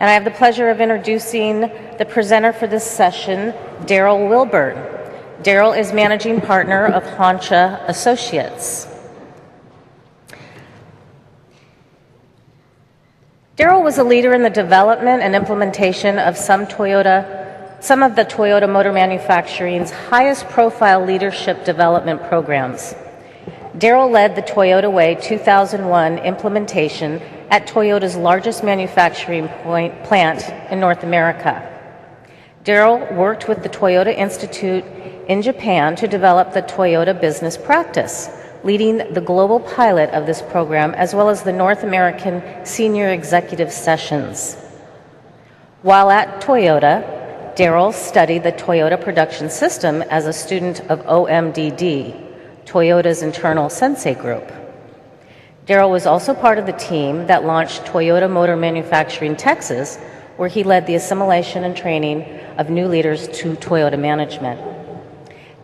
And I have the pleasure of introducing the presenter for this session, Darril Wilburn. Darril is managing partner of Honsha Associates. Darril was a leader in the development and implementation of some of the Toyota Motor Manufacturing's highest profile leadership development programs. Darril led the Toyota Way 2001 implementation at Toyota's largest manufacturing plant in North America. Darril worked with the Toyota Institute in Japan to develop the Toyota business practice, leading the global pilot of this program as well as the North American senior executive sessions. While at Toyota, Darril studied the Toyota production system as a student of OMDD, Toyota's internal sensei group. Darril was also part of the team that launched Toyota Motor Manufacturing Texas, where he led the assimilation and training of new leaders to Toyota management.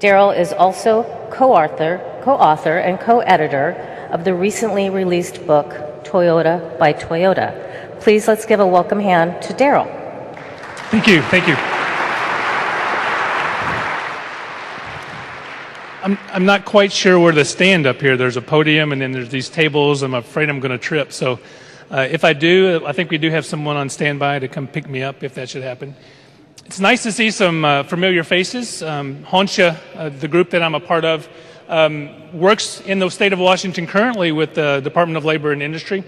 Darril is also co-author and co-editor of the recently released book, Toyota by Toyota. Please let's give a welcome hand to Darril. Thank you, thank you. I'm not quite sure where to stand up here. There's a podium and then there's these tables. I'm afraid I'm going to trip. So if I do, I think we do have someone on standby to come pick me up if that should happen. It's nice to see some familiar faces. Honsha, the group that I'm a part of, works in the state of Washington currently with the Department of Labor and Industry.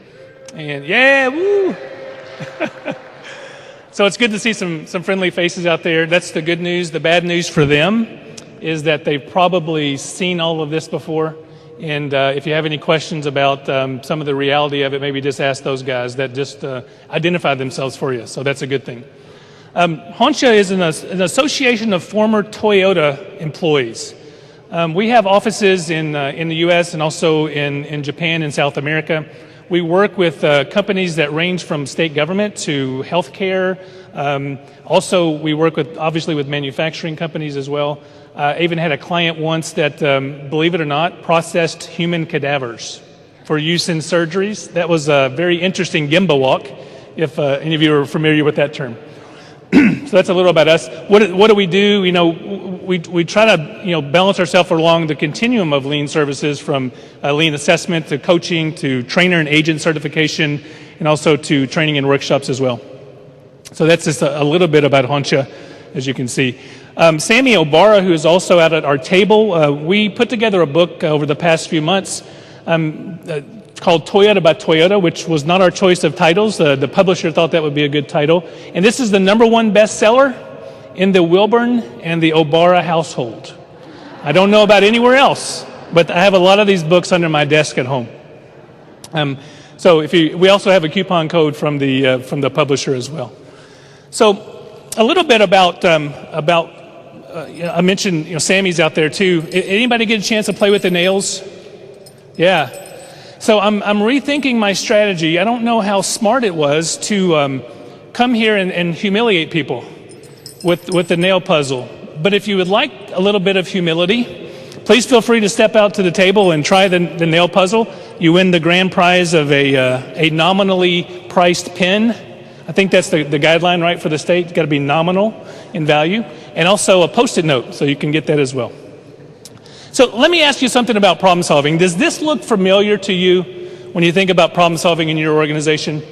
And yeah, woo! So it's good to see some friendly faces out there. That's the good news. The bad news for them is that they've probably seen all of this before. And if you have any questions about some of the reality of it, maybe just ask those guys that just identified themselves for you. So that's a good thing. Honsha is an association of former Toyota employees. We have offices in the U.S. and also in Japan and South America. We work with companies that range from state government to healthcare. Also, we work obviously with manufacturing companies as well. I even had a client once that, believe it or not, processed human cadavers for use in surgeries. That was a very interesting Gemba walk, if any of you are familiar with that term. So that's a little about us. What do we do? You know, we try to balance ourselves along the continuum of lean services, from lean assessment to coaching to trainer and agent certification, and also to training and workshops as well. So that's just a little bit about Honsha, as you can see. Sammy Obara, who is also out at our table, we put together a book over the past few months called Toyota by Toyota, which was not our choice of titles. The publisher thought that would be a good title. And this is the #1 bestseller in the Wilburn and the Obara household. I don't know about anywhere else, but I have a lot of these books under my desk at home. So we also have a coupon code from the publisher as well. So a little bit about I mentioned Sammy's out there too. Anybody get a chance to play with the nails? Yeah. So I'm rethinking my strategy. I don't know how smart it was to come here and humiliate people with the nail puzzle. But if you would like a little bit of humility, please feel free to step out to the table and try the nail puzzle. You win the grand prize of a nominally priced pen. I think that's the guideline, right, for the state. It's got to be nominal in value. And also a Post-it note, so you can get that as well. So let me ask you something about problem solving. Does this look familiar to you when you think about problem solving in your organization?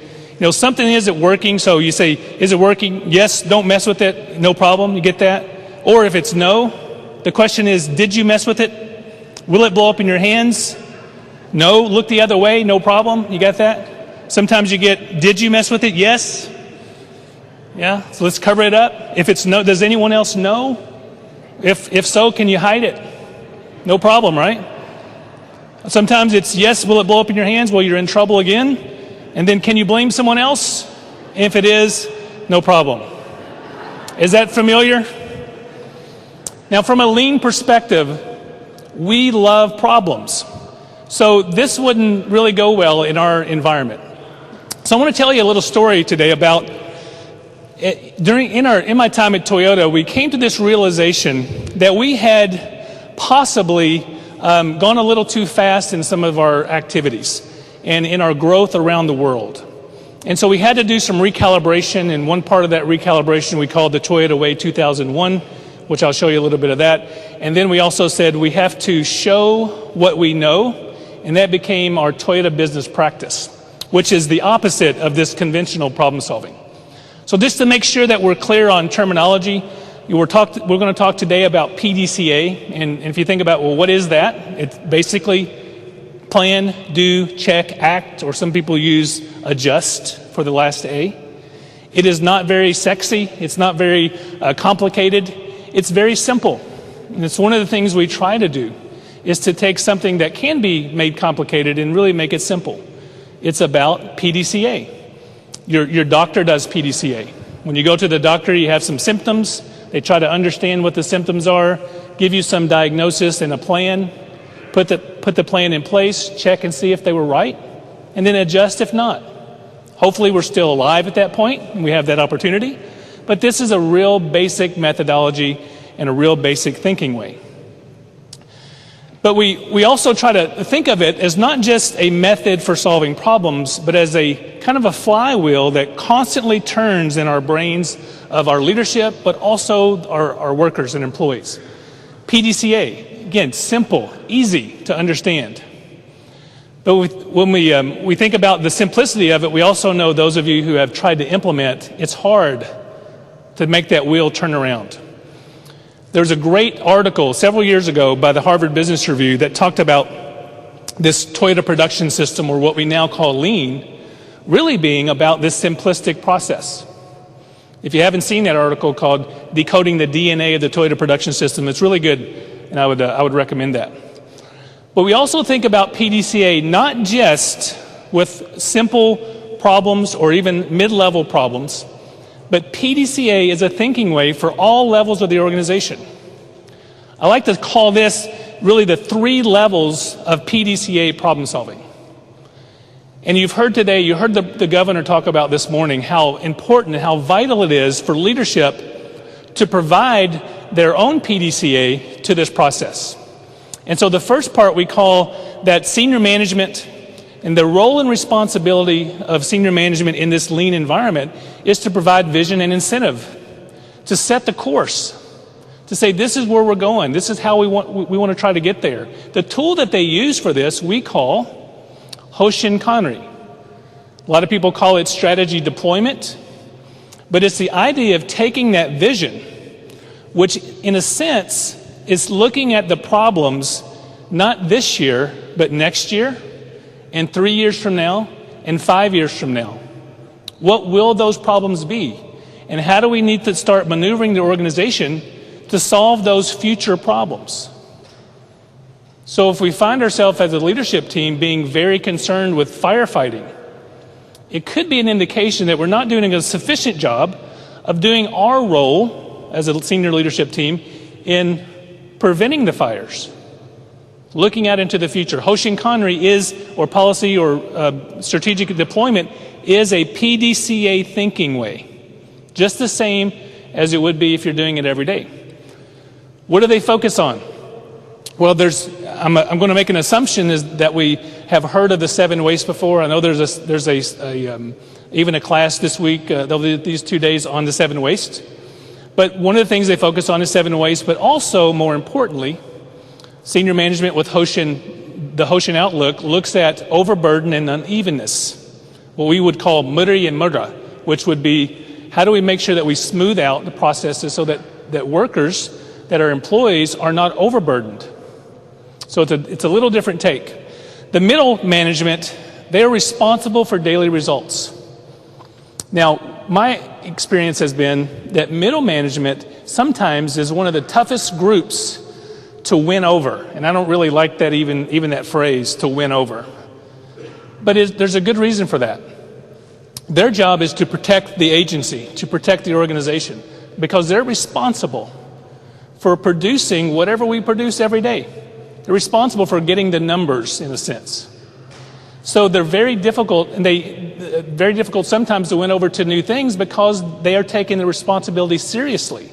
Something isn't working, so you say, is it working? Yes, don't mess with it, no problem, you get that? Or if it's no, the question is, did you mess with it? Will it blow up in your hands? No, look the other way, no problem, you got that? Sometimes you get, did you mess with it? Yes. Yeah, so let's cover it up. If it's no, does anyone else know? If so, can you hide it? No problem, right? Sometimes it's, yes, will it blow up in your hands? Well, you're in trouble again. And then can you blame someone else? If it is, no problem. Is that familiar? Now, from a lean perspective, we love problems. So this wouldn't really go well in our environment. So I want to tell you a little story today about in my time at Toyota, we came to this realization that we had possibly gone a little too fast in some of our activities and in our growth around the world. And so we had to do some recalibration, and one part of that recalibration we called the Toyota Way 2001, which I'll show you a little bit of that. And then we also said we have to show what we know, and that became our Toyota business practice, which is the opposite of this conventional problem solving. So just to make sure that we're clear on terminology, we're going to talk today about PDCA, and if you think about, well, what is that? It's basically plan, do, check, act, or some people use adjust for the last A. It is not very sexy. It's not very complicated. It's very simple. And it's one of the things we try to do, is to take something that can be made complicated and really make it simple. It's about PDCA. Your doctor does PDCA. When you go to the doctor, you have some symptoms. They try to understand what the symptoms are, give you some diagnosis and a plan, put the plan in place, check and see if they were right, and then adjust if not. Hopefully we're still alive at that point, and we have that opportunity. But this is a real basic methodology and a real basic thinking way. But we also try to think of it as not just a method for solving problems, but as a kind of a flywheel that constantly turns in our brains of our leadership, but also our workers and employees. PDCA, again, simple, easy to understand. But when we think about the simplicity of it, we also know, those of you who have tried to implement, it's hard to make that wheel turn around. There's a great article several years ago by the Harvard Business Review that talked about this Toyota production system, or what we now call lean, really being about this simplistic process. If you haven't seen that article called Decoding the DNA of the Toyota Production System, it's really good, and I would recommend that. But we also think about PDCA not just with simple problems or even mid-level problems, but PDCA is a thinking way for all levels of the organization. I like to call this really the 3 levels of PDCA problem solving. And you've heard today, you heard the governor talk about this morning how important, how vital it is for leadership to provide their own PDCA to this process. And so the first part we call that senior management, and the role and responsibility of senior management in this lean environment is to provide vision and incentive, to set the course, to say this is where we're going, this is how we want to try to get there. The tool that they use for this we call Honsha.ORG. A lot of people call it strategy deployment, but it's the idea of taking that vision, which in a sense is looking at the problems not this year, but next year, and 3 years from now, and 5 years from now. What will those problems be? And how do we need to start maneuvering the organization to solve those future problems? So if we find ourselves as a leadership team being very concerned with firefighting, it could be an indication that we're not doing a sufficient job of doing our role as a senior leadership team in preventing the fires. Looking out into the future. Honsha.ORG is, or policy or strategic deployment, is a PDCA thinking way. Just the same as it would be if you're doing it every day. What do they focus on? Well, I'm going to make an assumption is that we have heard of the 7 wastes before. I know there's even a class this week, these 2 days on the 7 wastes. But one of the things they focus on is 7 wastes, but also, more importantly, senior management with the Honsha outlook looks at overburden and unevenness, what we would call mudri and mudra, which would be how do we make sure that we smooth out the processes so that workers, that are employees, are not overburdened. So it's a little different take. The middle management, they're responsible for daily results. Now, my experience has been that middle management sometimes is one of the toughest groups to win over. And I don't really like that, even that phrase, to win over. But there's a good reason for that. Their job is to protect the agency, to protect the organization, because they're responsible for producing whatever we produce every day. They're responsible for getting the numbers, in a sense. So they're very difficult, and very difficult sometimes to win over to new things because they are taking the responsibility seriously.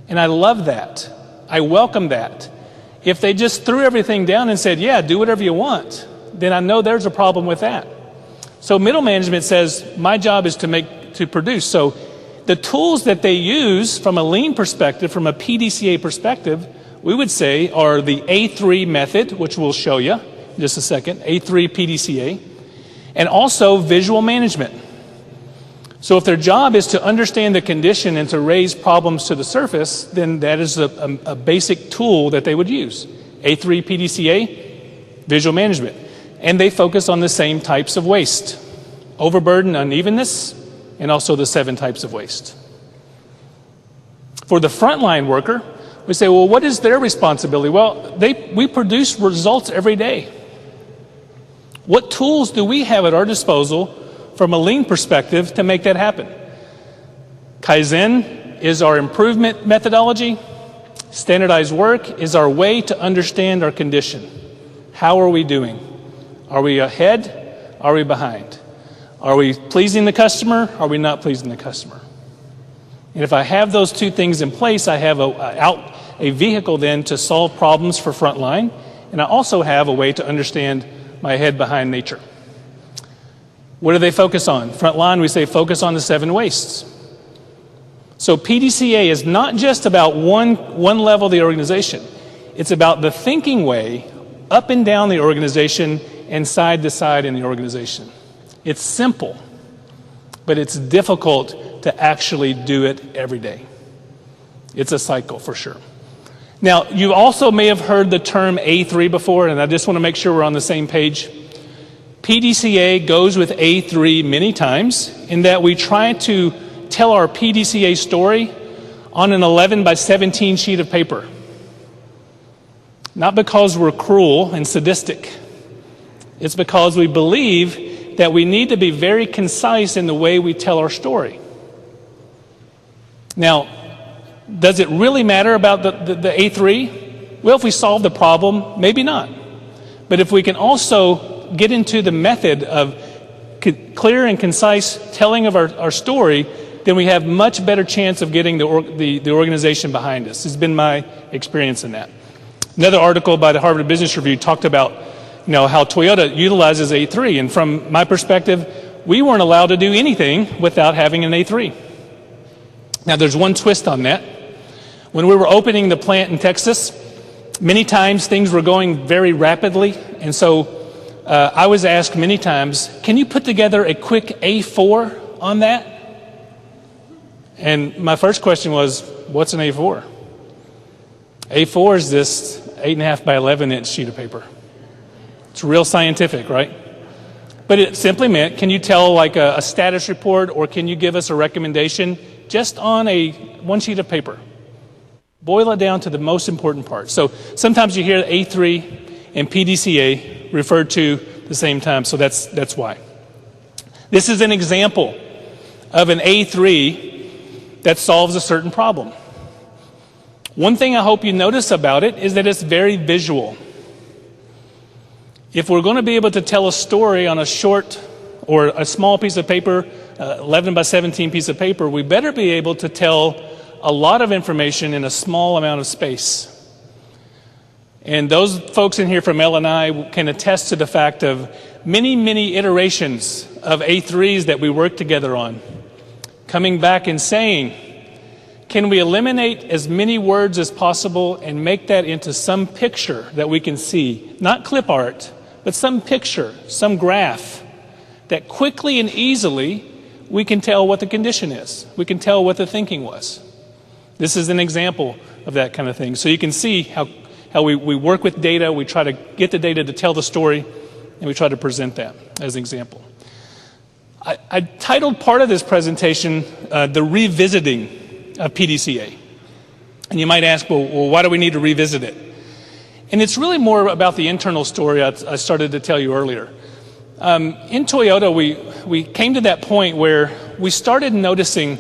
And I love that. I welcome that. If they just threw everything down and said, yeah, do whatever you want, then I know there's a problem with that. So middle management says, my job is to produce. So the tools that they use from a lean perspective, from a PDCA perspective, we would say are the A3 method, which we'll show you in just a second, A3 PDCA, and also visual management. So if their job is to understand the condition and to raise problems to the surface, then that is a basic tool that they would use. A3 PDCA, visual management. And they focus on the same types of waste: overburden, unevenness, and also the 7 types of waste. For the frontline worker, we say, well, what is their responsibility? Well, we produce results every day. What tools do we have at our disposal from a lean perspective to make that happen? Kaizen is our improvement methodology. Standardized work is our way to understand our condition. How are we doing? Are we ahead? Are we behind? Are we pleasing the customer? Are we not pleasing the customer? And if I have those 2 things in place, I have a vehicle then to solve problems for frontline, and I also have a way to understand my ahead-behind nature. What do they focus on? Frontline, we say focus on the 7 wastes. So PDCA is not just about one level of the organization. It's about the thinking way up and down the organization and side to side in the organization. It's simple, but it's difficult to actually do it every day. It's a cycle for sure. Now, you also may have heard the term A3 before, and I just want to make sure we're on the same page. PDCA goes with A3 many times in that we try to tell our PDCA story on an 11 by 17 sheet of paper. Not because we're cruel and sadistic. It's because we believe that we need to be very concise in the way we tell our story. Now, does it really matter about the A3? Well, if we solve the problem, maybe not. But if we can also get into the method of clear and concise telling of our story, then we have much better chance of getting the organization behind us. It's been my experience in that. Another article by the Harvard Business Review talked about how Toyota utilizes A3, and from my perspective, we weren't allowed to do anything without having an A3. Now, there's one twist on that. When we were opening the plant in Texas, many times things were going very rapidly, and so I was asked many times, can you put together a quick A4 on that? And my first question was, what's an A4? A4 is this 8.5 by 11 inch sheet of paper. It's real scientific, right? But it simply meant, can you tell like a status report, or can you give us a recommendation just on one sheet of paper? Boil it down to the most important part. So sometimes you hear A3 and PDCA referred to the same time, so that's why. This is an example of an A3 that solves a certain problem. One thing I hope you notice about it is that it's very visual. If we're going to be able to tell a story on a short or a small piece of paper, 11 by 17 piece of paper, we better be able to tell a lot of information in a small amount of space. And those folks in here from L&I can attest to the fact of many, many iterations of A3s that we work together on, coming back and saying, can we eliminate as many words as possible and make that into some picture that we can see? Not clip art, but some picture, some graph, that quickly and easily we can tell what the condition is. We can tell what the thinking was. This is an example of that kind of thing. So you can see how we work with data, we try to get the data to tell the story, and we try to present that as an example. I titled part of this presentation, The Revisiting of PDCA. And you might ask, well, why do we need to revisit it? And it's really more about the internal story I started to tell you earlier. In Toyota, we came to that point where we started noticing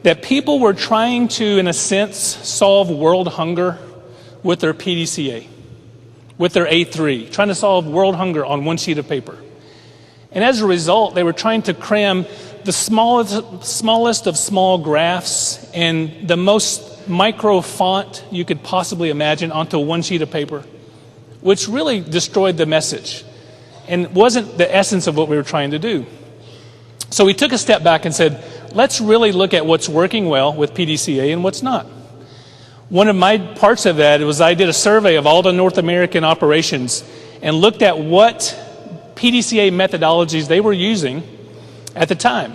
that people were trying to, in a sense, solve world hunger with their PDCA, with their A3, trying to solve world hunger on one sheet of paper. And as a result, they were trying to cram the smallest of small graphs and the most micro font you could possibly imagine onto one sheet of paper, which really destroyed the message. and wasn't the essence of what we were trying to do. So we took a step back and said, let's really look at what's working well with PDCA and what's not. One of my parts of that was I did a survey of all the North American operations and looked at what PDCA methodologies they were using at the time.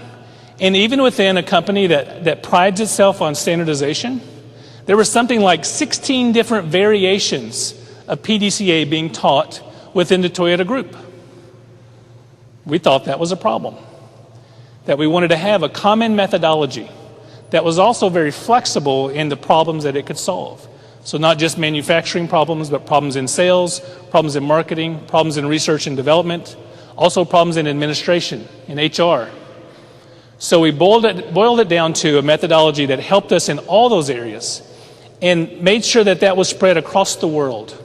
And even within a company that prides itself on standardization, there was something like 16 different variations of PDCA being taught within the Toyota group. We thought that was a problem, that we wanted to have a common methodology that was also very flexible in the problems that it could solve. So not just manufacturing problems, but problems in sales, problems in marketing, problems in research and development, also problems in administration, in HR. So we boiled it down to a methodology that helped us in all those areas and made sure that that was spread across the world.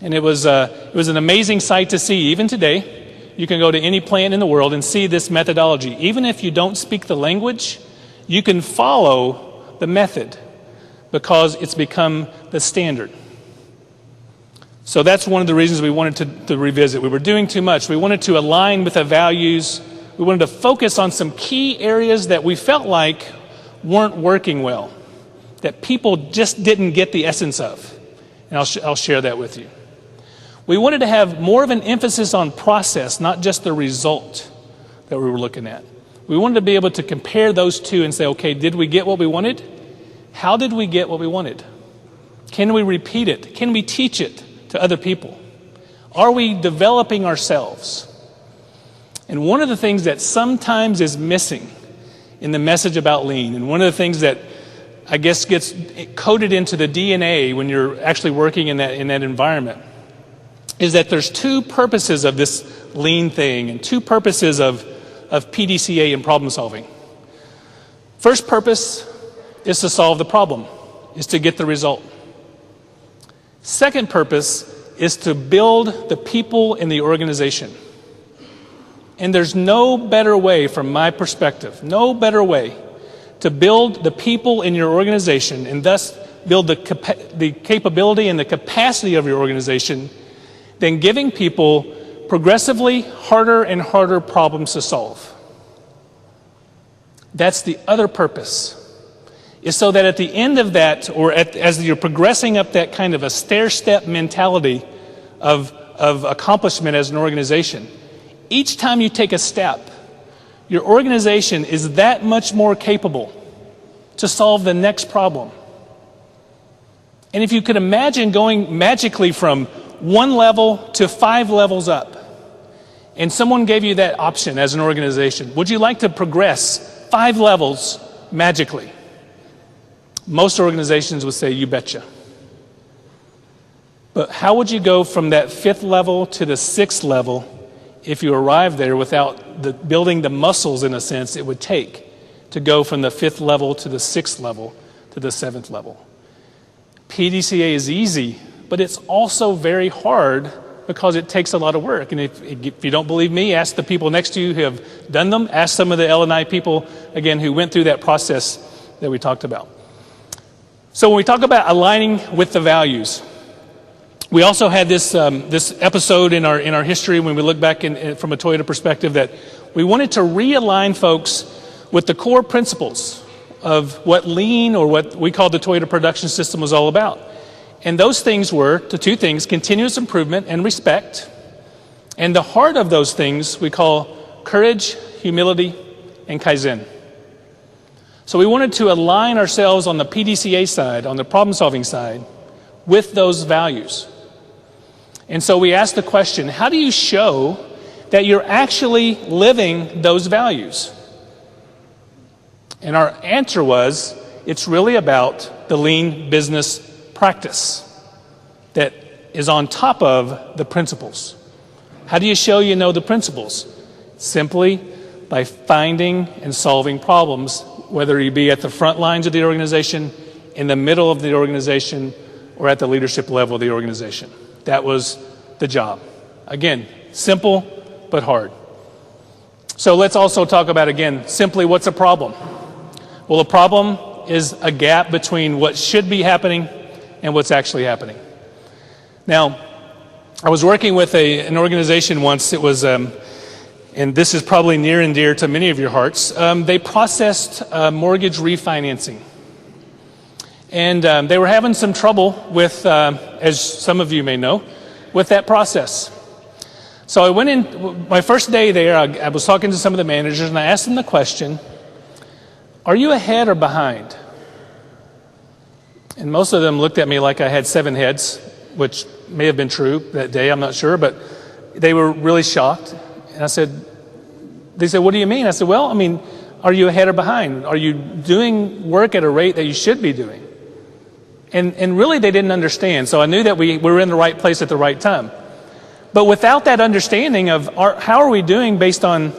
And it was an amazing sight to see. Even today, you can go to any plant in the world and see this methodology. Even if you don't speak the language, you can follow the method because it's become the standard. So that's one of the reasons we wanted to revisit. We were doing too much. We wanted to align with the values. We wanted to focus on some key areas that we felt like weren't working well, that people just didn't get the essence of. And I'll share that with you. We wanted to have more of an emphasis on process, not just the result that we were looking at. We wanted to be able to compare those two and say, okay, did we get what we wanted? How did we get what we wanted? Can we repeat it? Can we teach it to other people? Are we developing ourselves? And one of the things that sometimes is missing in the message about lean, and one of the things that I guess gets coded into the DNA when you're actually working in that environment, is that there's two purposes of this lean thing and two purposes of PDCA and problem solving. First purpose is to solve the problem, is to get the result. Second purpose is to build the people in the organization. And there's no better way, from my perspective, no better way to build the people in your organization and thus build the capability and the capacity of your organization than giving people progressively harder and harder problems to solve. That's the other purpose, is so that at the end of that, or as you're progressing up that kind of a stair-step mentality of accomplishment as an organization, each time you take a step, your organization is that much more capable to solve the next problem. And if you could imagine going magically from 1 level to 5 levels up, and someone gave you that option as an organization, would you like to progress 5 levels magically? Most organizations would say, you betcha. But how would you go from that 5th level to the 6th level if you arrive there without building the muscles, in a sense, it would take to go from the 5th level to the 6th level to the 7th level? PDCA is easy, but it's also very hard because it takes a lot of work. And if you don't believe me, ask the people next to you who have done them. Ask some of the L&I people, again, who went through that process that we talked about. So when we talk about aligning with the values, we also had this episode in our history when we look back from a Toyota perspective that we wanted to realign folks with the core principles of what lean, or what we call the Toyota production system, was all about. And those things were the two things: continuous improvement and respect. And the heart of those things we call courage, humility, and Kaizen. So we wanted to align ourselves on the PDCA side, on the problem-solving side, with those values. And so we asked the question, how do you show that you're actually living those values? And our answer was, it's really about the lean business practice that is on top of the principles. How do you show you know the principles? Simply by finding and solving problems, whether you be at the front lines of the organization, in the middle of the organization, or at the leadership level of the organization. That was the job. Again, simple but hard. So let's also talk about, again, simply what's a problem? Well, a problem is a gap between what should be happening and what's actually happening. Now, I was working with an organization once. It was, and this is probably near and dear to many of your hearts. They processed mortgage refinancing. And they were having some trouble with, as some of you may know, with that process. So I went in, my first day there, I was talking to some of the managers, and I asked them the question, are you ahead or behind? And most of them looked at me like I had 7 heads, which may have been true that day, I'm not sure, but they were really shocked. And they said, what do you mean? I said, well, I mean, are you ahead or behind? Are you doing work at a rate that you should be doing? And really they didn't understand. So I knew that we were in the right place at the right time. But without that understanding of how are we doing based on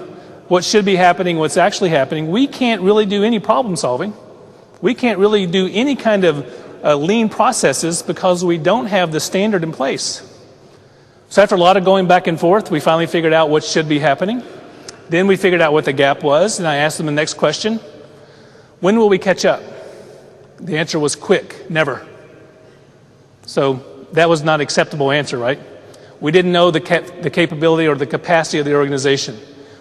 what should be happening, what's actually happening, we can't really do any problem solving. We can't really do any kind of lean processes because we don't have the standard in place. So after a lot of going back and forth, we finally figured out what should be happening. Then we figured out what the gap was, and I asked them the next question, when will we catch up? The answer was quick, never. So that was not an acceptable answer, right? We didn't know the capability or the capacity of the organization.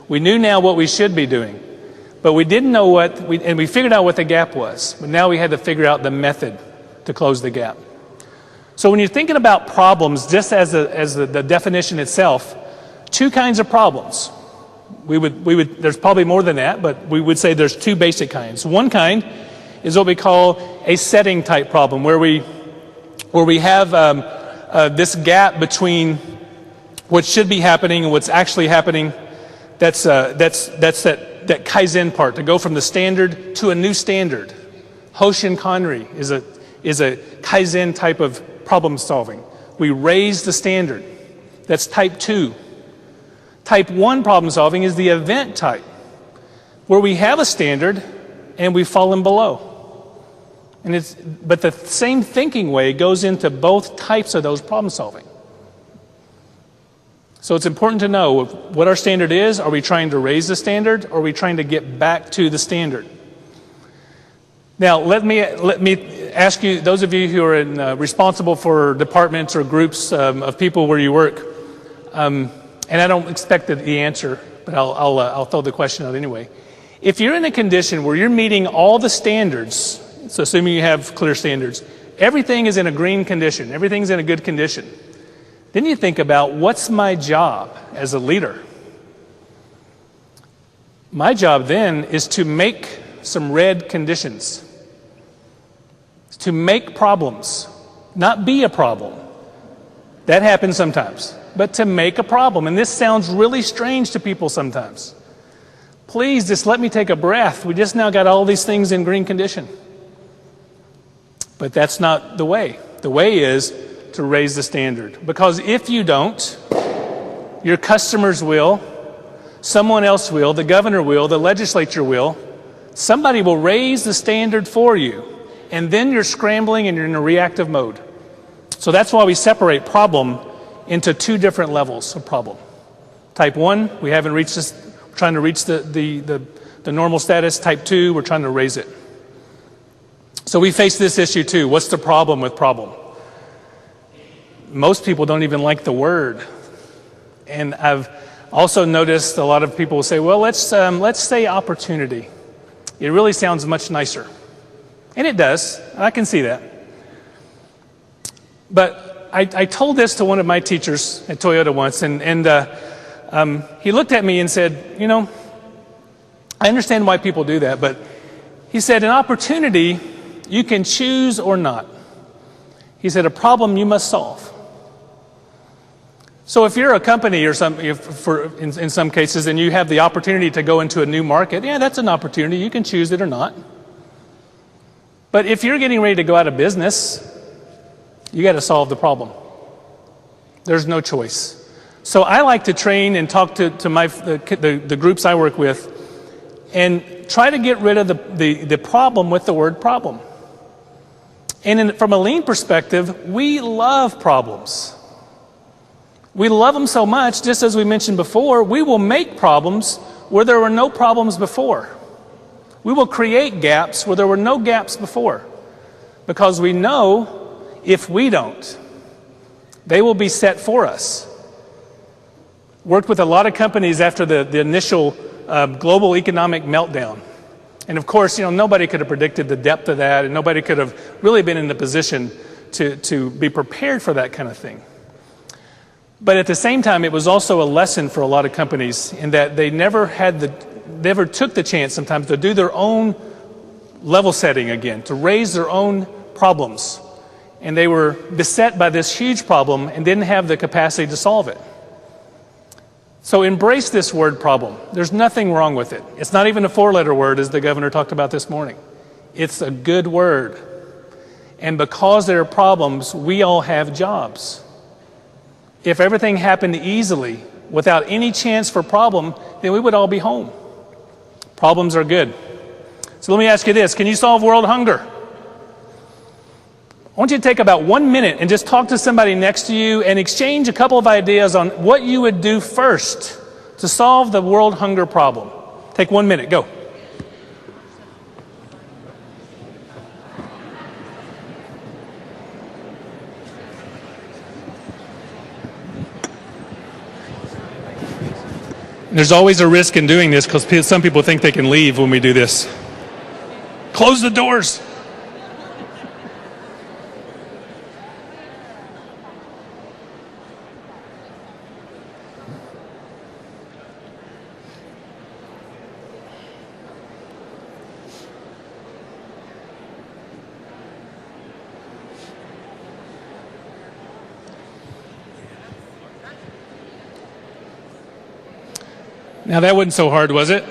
We knew now what we should be doing, but we didn't know and we figured out what the gap was, but now we had to figure out the method to close the gap. So when you're thinking about problems, just as the definition itself, 2 kinds of problems. There's probably more than that, but we would say there's 2 basic kinds. One kind is what we call a setting type problem, where we have this gap between what should be happening and what's actually happening. That's that Kaizen part, to go from the standard to a new standard. Hoshin is a Kaizen type of problem solving. We raise the standard. That's type 2. Type 1 problem solving is the event type, where we have a standard and we've fallen below. But the same thinking way goes into both types of those problem solving. So it's important to know what our standard is. Are we trying to raise the standard, or are we trying to get back to the standard? Now, let me ask you, those of you who are responsible for departments or groups of people where you work, and I don't expect the answer, but I'll throw the question out anyway. If you're in a condition where you're meeting all the standards, so assuming you have clear standards, everything is in a green condition, everything's in a good condition, then you think about, what's my job as a leader? My job then is to make some red conditions, to make problems, not be a problem. That happens sometimes, but to make a problem. And this sounds really strange to people sometimes. Please just let me take a breath. We just now got all these things in green condition. But that's not the way. The way is to raise the standard. Because if you don't, your customers will, someone else will, the governor will, the legislature will, somebody will raise the standard for you, and then you're scrambling and you're in a reactive mode. So that's why we separate problem into 2 different levels of problem. Type 1, we haven't reached this, we're trying to reach the normal status. Type 2, we're trying to raise it. So we face this issue too. What's the problem with problem? Most people don't even like the word. And I've also noticed a lot of people will say, well, let's say opportunity. It really sounds much nicer. And it does. I can see that. But I told this to one of my teachers at Toyota once, and he looked at me and said, you know, I understand why people do that, but he said, an opportunity you can choose or not. He said, a problem you must solve. So if you're a company or in some cases, and you have the opportunity to go into a new market, yeah, that's an opportunity. You can choose it or not. But if you're getting ready to go out of business, you got to solve the problem. There's no choice. So I like to train and talk to the groups I work with and try to get rid of the problem with the word problem. And from a lean perspective, we love problems. We love them so much, just as we mentioned before, we will make problems where there were no problems before. We will create gaps where there were no gaps before. Because we know if we don't, They will be set for us. Worked with a lot of companies after the initial global economic meltdown. And of course, nobody could have predicted the depth of that, and nobody could have really been in the position to be prepared for that kind of thing. But at the same time, it was also a lesson for a lot of companies in that they never took the chance sometimes to do their own level setting again, to raise their own problems. And they were beset by this huge problem and didn't have the capacity to solve it. So embrace this word problem. There's nothing wrong with it. It's not even a 4-letter word, as the governor talked about this morning. It's a good word. And because there are problems, we all have jobs. If everything happened easily, without any chance for problem, then we would all be home. Problems are good. So let me ask you this. Can you solve world hunger? I want you to take about 1 minute and just talk to somebody next to you and exchange a couple of ideas on what you would do first to solve the world hunger problem. Take 1 minute, go. There's always a risk in doing this because some people think they can leave when we do this. Close the doors. Now that wasn't so hard, was it?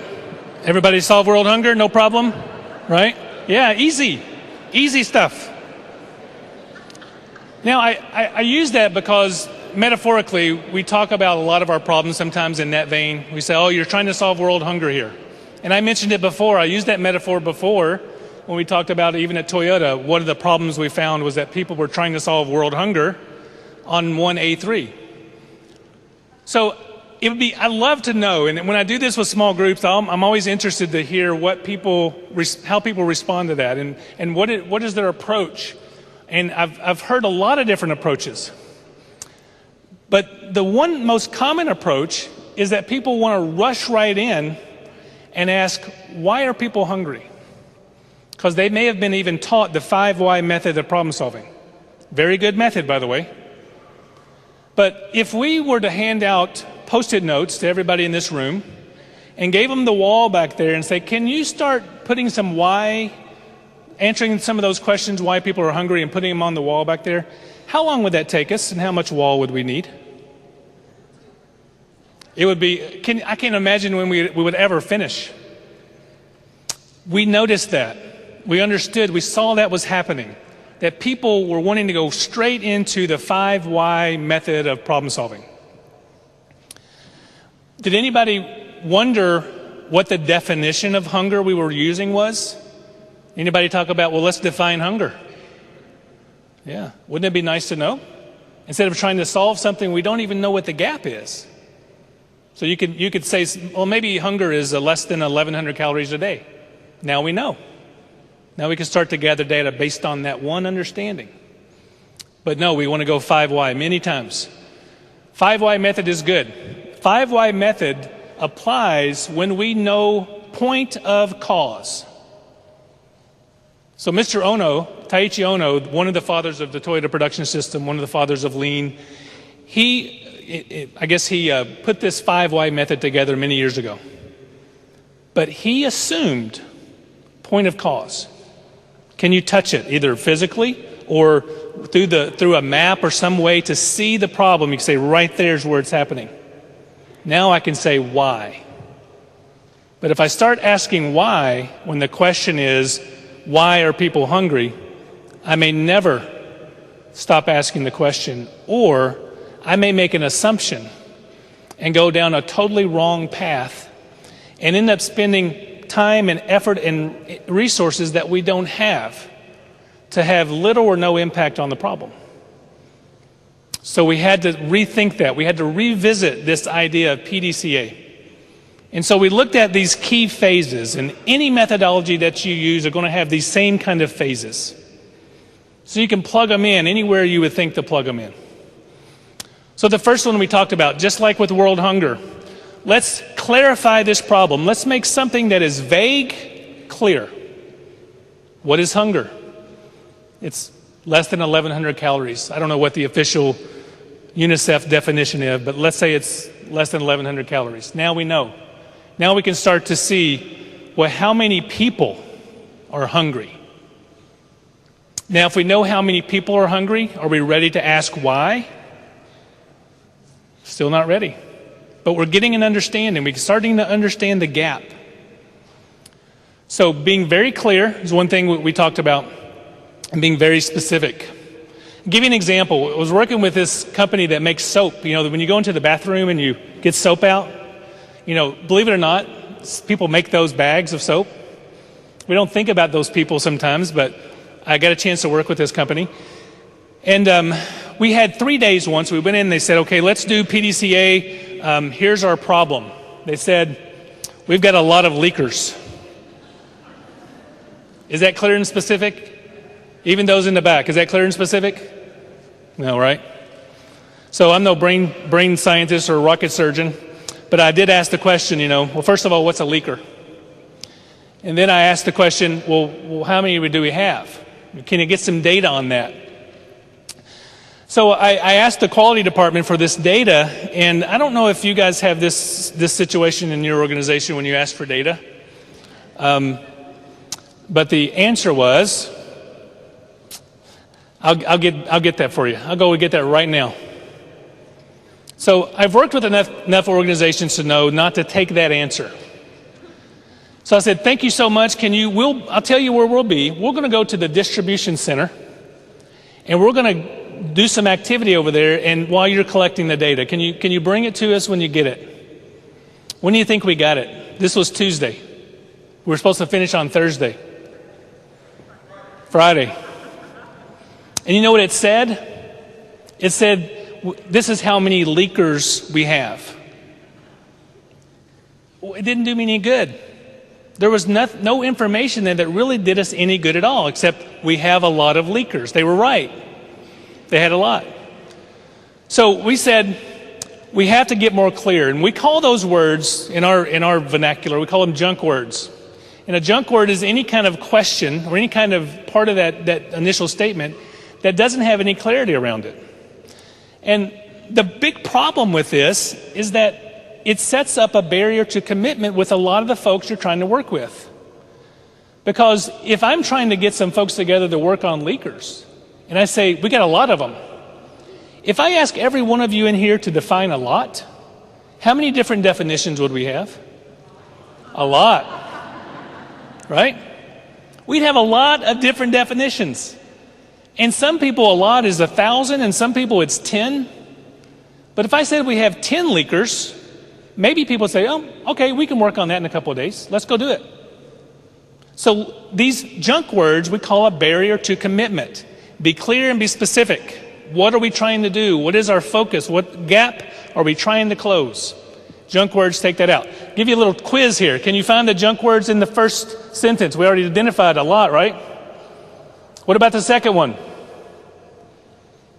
Everybody solve world hunger, no problem, right? Yeah, easy stuff. Now I use that because metaphorically we talk about a lot of our problems sometimes in that vein. We say, oh, you're trying to solve world hunger here. And I mentioned it before, I used that metaphor before when we talked about even at Toyota, one of the problems we found was that people were trying to solve world hunger on one A3. So I'd love to know, and when I do this with small groups, I'm always interested to hear how people respond to that, and what is their approach. And I've heard a lot of different approaches. But the one most common approach is that people want to rush right in and ask, why are people hungry? Because they may have been even taught the 5 why method of problem solving. Very good method, by the way. But if we were to hand out Post-it notes to everybody in this room and gave them the wall back there and say, can you start putting some why, answering some of those questions, why people are hungry, and putting them on the wall back there, how long would that take us and how much wall would we need? It would be, I can't imagine when we would ever finish. We noticed that. We understood, we saw that was happening, that people were wanting to go straight into the 5 why method of problem solving. Did anybody wonder what the definition of hunger we were using was? Anybody talk about, well, let's define hunger? Yeah, wouldn't it be nice to know? Instead of trying to solve something we don't even know what the gap is. So you could say, well, maybe hunger is less than 1,100 calories a day. Now we know. Now we can start to gather data based on that one understanding. But no, we want to go 5 why many times. 5 why method is good. 5 why method applies when we know point of cause. So Mr. Ono, Taiichi Ono, one of the fathers of the Toyota production system, one of the fathers of lean, I guess he put this 5 why method together many years ago. But he assumed point of cause. Can you touch it, either physically or through a map or some way to see the problem? You can say, right there's where it's happening. Now I can say why. But if I start asking why, when the question is, why are people hungry, I may never stop asking the question, or I may make an assumption and go down a totally wrong path and end up spending time and effort and resources that we don't have to have little or no impact on the problem. So we had to rethink that. We had to revisit this idea of PDCA. And so we looked at these key phases, and any methodology that you use are going to have these same kind of phases. So you can plug them in anywhere you would think to plug them in. So the first one we talked about, just like with world hunger, let's clarify this problem. Let's make something that is vague clear. What is hunger? It's less than 1,100 calories. I don't know what the official UNICEF definition is, but let's say it's less than 1,100 calories. Now we know. Now we can start to see, well, how many people are hungry? Now, if we know how many people are hungry, are we ready to ask why? Still not ready. But we're getting an understanding. We're starting to understand the gap. So being very clear is one thing we talked about, and being very specific. I'll give you an example. I was working with this company that makes soap. You know, when you go into the bathroom and you get soap out, you know, believe it or not, people make those bags of soap. We don't think about those people sometimes, but I got a chance to work with this company. And we had 3 days once. We went in and they said, okay, let's do PDCA. Here's our problem. They said, we've got a lot of leakers. Is that clear and specific? Even those in the back, is that clear and specific? No, right? So I'm no brain scientist or rocket surgeon, but I did ask the question, you know, well, first of all, what's a leaker? And then I asked the question, well, how many do we have? Can you get some data on that? So I asked the quality department for this data, and I don't know if you guys have this situation in your organization when you ask for data. But the answer was, I'll get that for you. I'll go and get that right now. So I've worked with enough organizations to know not to take that answer. So I said, thank you so much. I'll tell you where we'll be. We're going to go to the distribution center, and we're going to do some activity over there, and while you're collecting the data, can you bring it to us when you get it? When do you think we got it? This was Tuesday. We were supposed to finish on Thursday. Friday. And you know what it said? It said, this is how many leakers we have. It didn't do me any good. There was no information there that really did us any good at all, except we have a lot of leakers. They were right. They had a lot. So we said, we have to get more clear. And we call those words, in our vernacular, we call them junk words. And a junk word is any kind of question or any kind of part of that initial statement that doesn't have any clarity around it. And the big problem with this is that it sets up a barrier to commitment with a lot of the folks you're trying to work with. Because if I'm trying to get some folks together to work on leakers, and I say, we got a lot of them. If I ask every one of you in here to define a lot, how many different definitions would we have? A lot. Right? We'd have a lot of different definitions. And some people, a lot is 1,000, and some people it's 10. But if I said we have 10 leakers, maybe people say, oh, okay, we can work on that in a couple of days. Let's go do it. So these junk words we call a barrier to commitment. Be clear and be specific. What are we trying to do? What is our focus? What gap are we trying to close? Junk words, take that out. Give you a little quiz here. Can you find the junk words in the first sentence? We already identified a lot, right? What about the second one?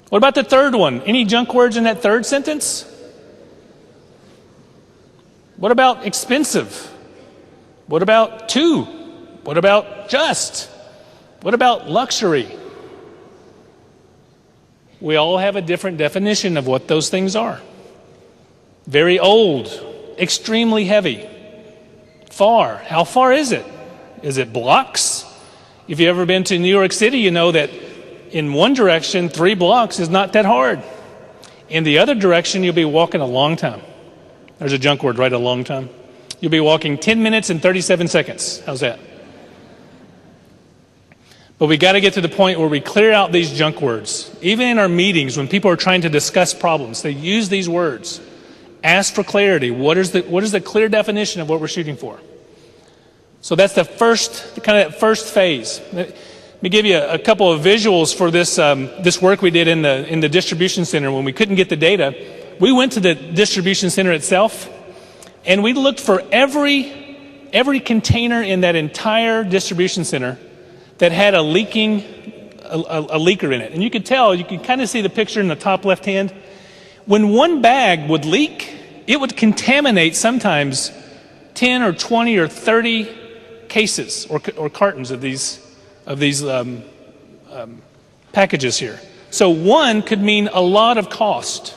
What about the third one? Any junk words in that third sentence? What about expensive? What about to? What about just? What about luxury? We all have a different definition of what those things are. Very old, extremely heavy, far. How far is it? Is it blocks? If you've ever been to New York City, you know that in one direction, 3 blocks is not that hard. In the other direction, you'll be walking a long time. There's a junk word, right? A long time. You'll be walking 10 minutes and 37 seconds. How's that? But we got to get to the point where we clear out these junk words. Even in our meetings, when people are trying to discuss problems, they use these words. Ask for clarity. What is the clear definition of what we're shooting for? So that's the first phase. Let me give you a couple of visuals for this work we did in the distribution center when we couldn't get the data. We went to the distribution center itself, and we looked for every container in that entire distribution center that had a leaker in it. And you could kind of see the picture in the top left hand. When one bag would leak, it would contaminate sometimes 10 or 20 or 30 cases or cartons of these packages here. So one could mean a lot of cost.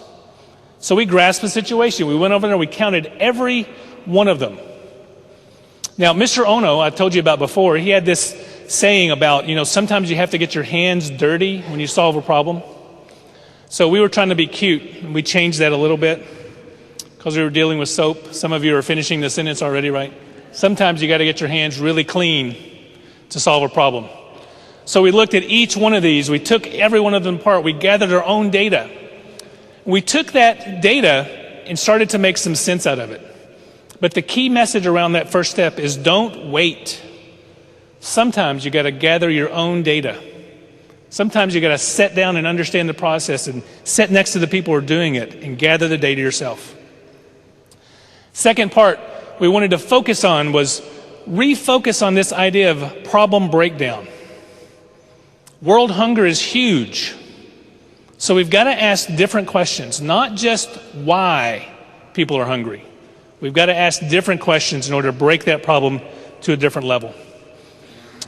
So we grasped the situation. We went over there, we counted every one of them. Now, Mr. Ono, I told you about before, he had this saying about, sometimes you have to get your hands dirty when you solve a problem. So we were trying to be cute, and we changed that a little bit because we were dealing with soap. Some of you are finishing the sentence already, right? Sometimes you got to get your hands really clean to solve a problem. So we looked at each one of these. We took every one of them apart. We gathered our own data. We took that data and started to make some sense out of it. But the key message around that first step is don't wait. Sometimes you got to gather your own data. Sometimes you got to sit down and understand the process and sit next to the people who are doing it and gather the data yourself. Second part we wanted to focus on was refocus on this idea of problem breakdown. World hunger is huge. So we've got to ask different questions, not just why people are hungry. We've got to ask different questions in order to break that problem to a different level.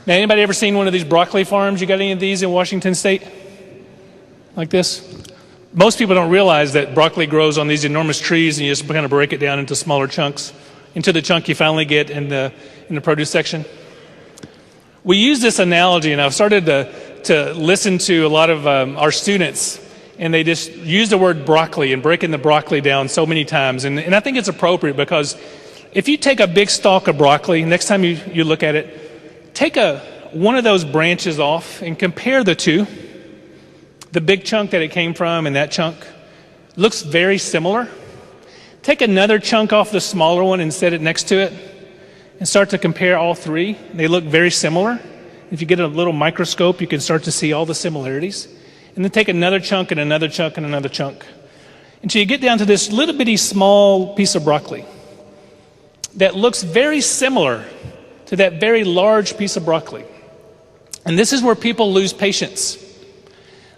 Now, anybody ever seen one of these broccoli farms? You got any of these in Washington State? Like this? Most people don't realize that broccoli grows on these enormous trees and you just kind of break it down into smaller chunks, into the chunk you finally get in the produce section. We use this analogy, and I've started to listen to a lot of our students, and they just use the word broccoli and breaking the broccoli down so many times. And I think it's appropriate because if you take a big stalk of broccoli, next time you look at it, take one of those branches off and compare the two. The big chunk that it came from and that chunk looks very similar. Take another chunk off the smaller one and set it next to it and start to compare all three. They look very similar. If you get a little microscope, you can start to see all the similarities. And then take another chunk and another chunk and another chunk until you get down to this little bitty small piece of broccoli that looks very similar to that very large piece of broccoli. And this is where people lose patience.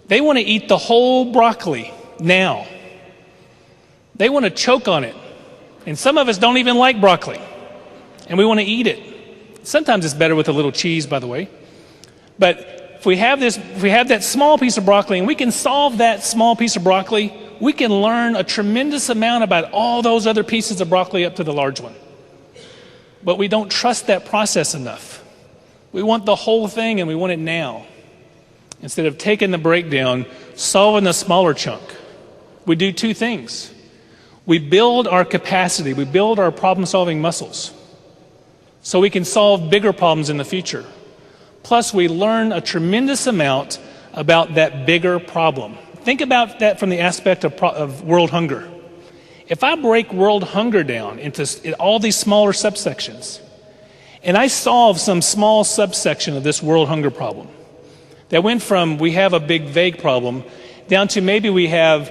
They want to eat the whole broccoli now. They want to choke on it. And some of us don't even like broccoli. And we want to eat it. Sometimes it's better with a little cheese, by the way. But if we have that small piece of broccoli and we can solve that small piece of broccoli, we can learn a tremendous amount about all those other pieces of broccoli up to the large one. But we don't trust that process enough. We want the whole thing and we want it now. Instead of taking the breakdown, solving the smaller chunk, we do two things. We build our capacity, we build our problem-solving muscles so we can solve bigger problems in the future. Plus, we learn a tremendous amount about that bigger problem. Think about that from the aspect of world hunger. If I break world hunger down into all these smaller subsections, and I solve some small subsection of this world hunger problem, that went from we have a big vague problem down to maybe we ask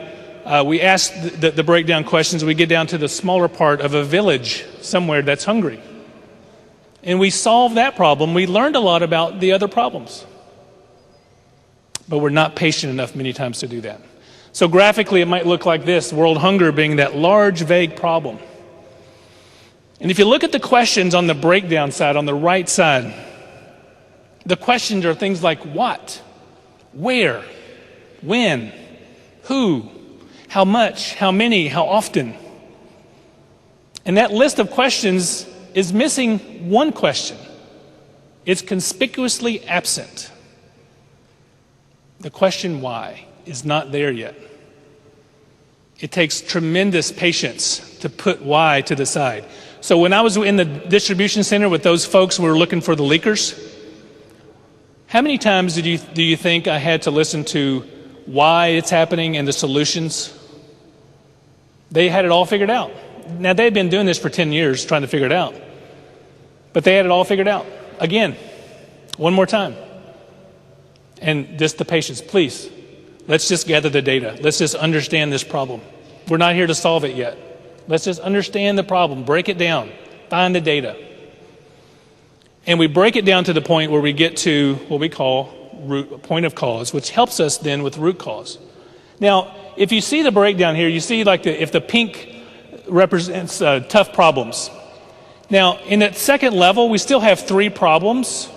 the breakdown questions, we get down to the smaller part of a village somewhere that's hungry. And we solve that problem, we learned a lot about the other problems. But we're not patient enough many times to do that. So graphically, it might look like this, world hunger being that large, vague problem. And if you look at the questions on the breakdown side, on the right side, the questions are things like what, where, when, who, how much, how many, how often. And that list of questions is missing one question. It's conspicuously absent. The question why is not there yet. It takes tremendous patience to put why to the side. So when I was in the distribution center with those folks who were looking for the leakers, how many times do you think I had to listen to why it's happening and the solutions? They had it all figured out. Now, they've been doing this for 10 years trying to figure it out. But they had it all figured out. Again, one more time. And just the patience, please. Let's just gather the data. Let's just understand this problem. We're not here to solve it yet. Let's just understand the problem, break it down, find the data. And we break it down to the point where we get to what we call point of cause, which helps us then with root cause. Now, if you see the breakdown here, you see like if the pink represents tough problems. Now, in that second level, we still have 3 problems,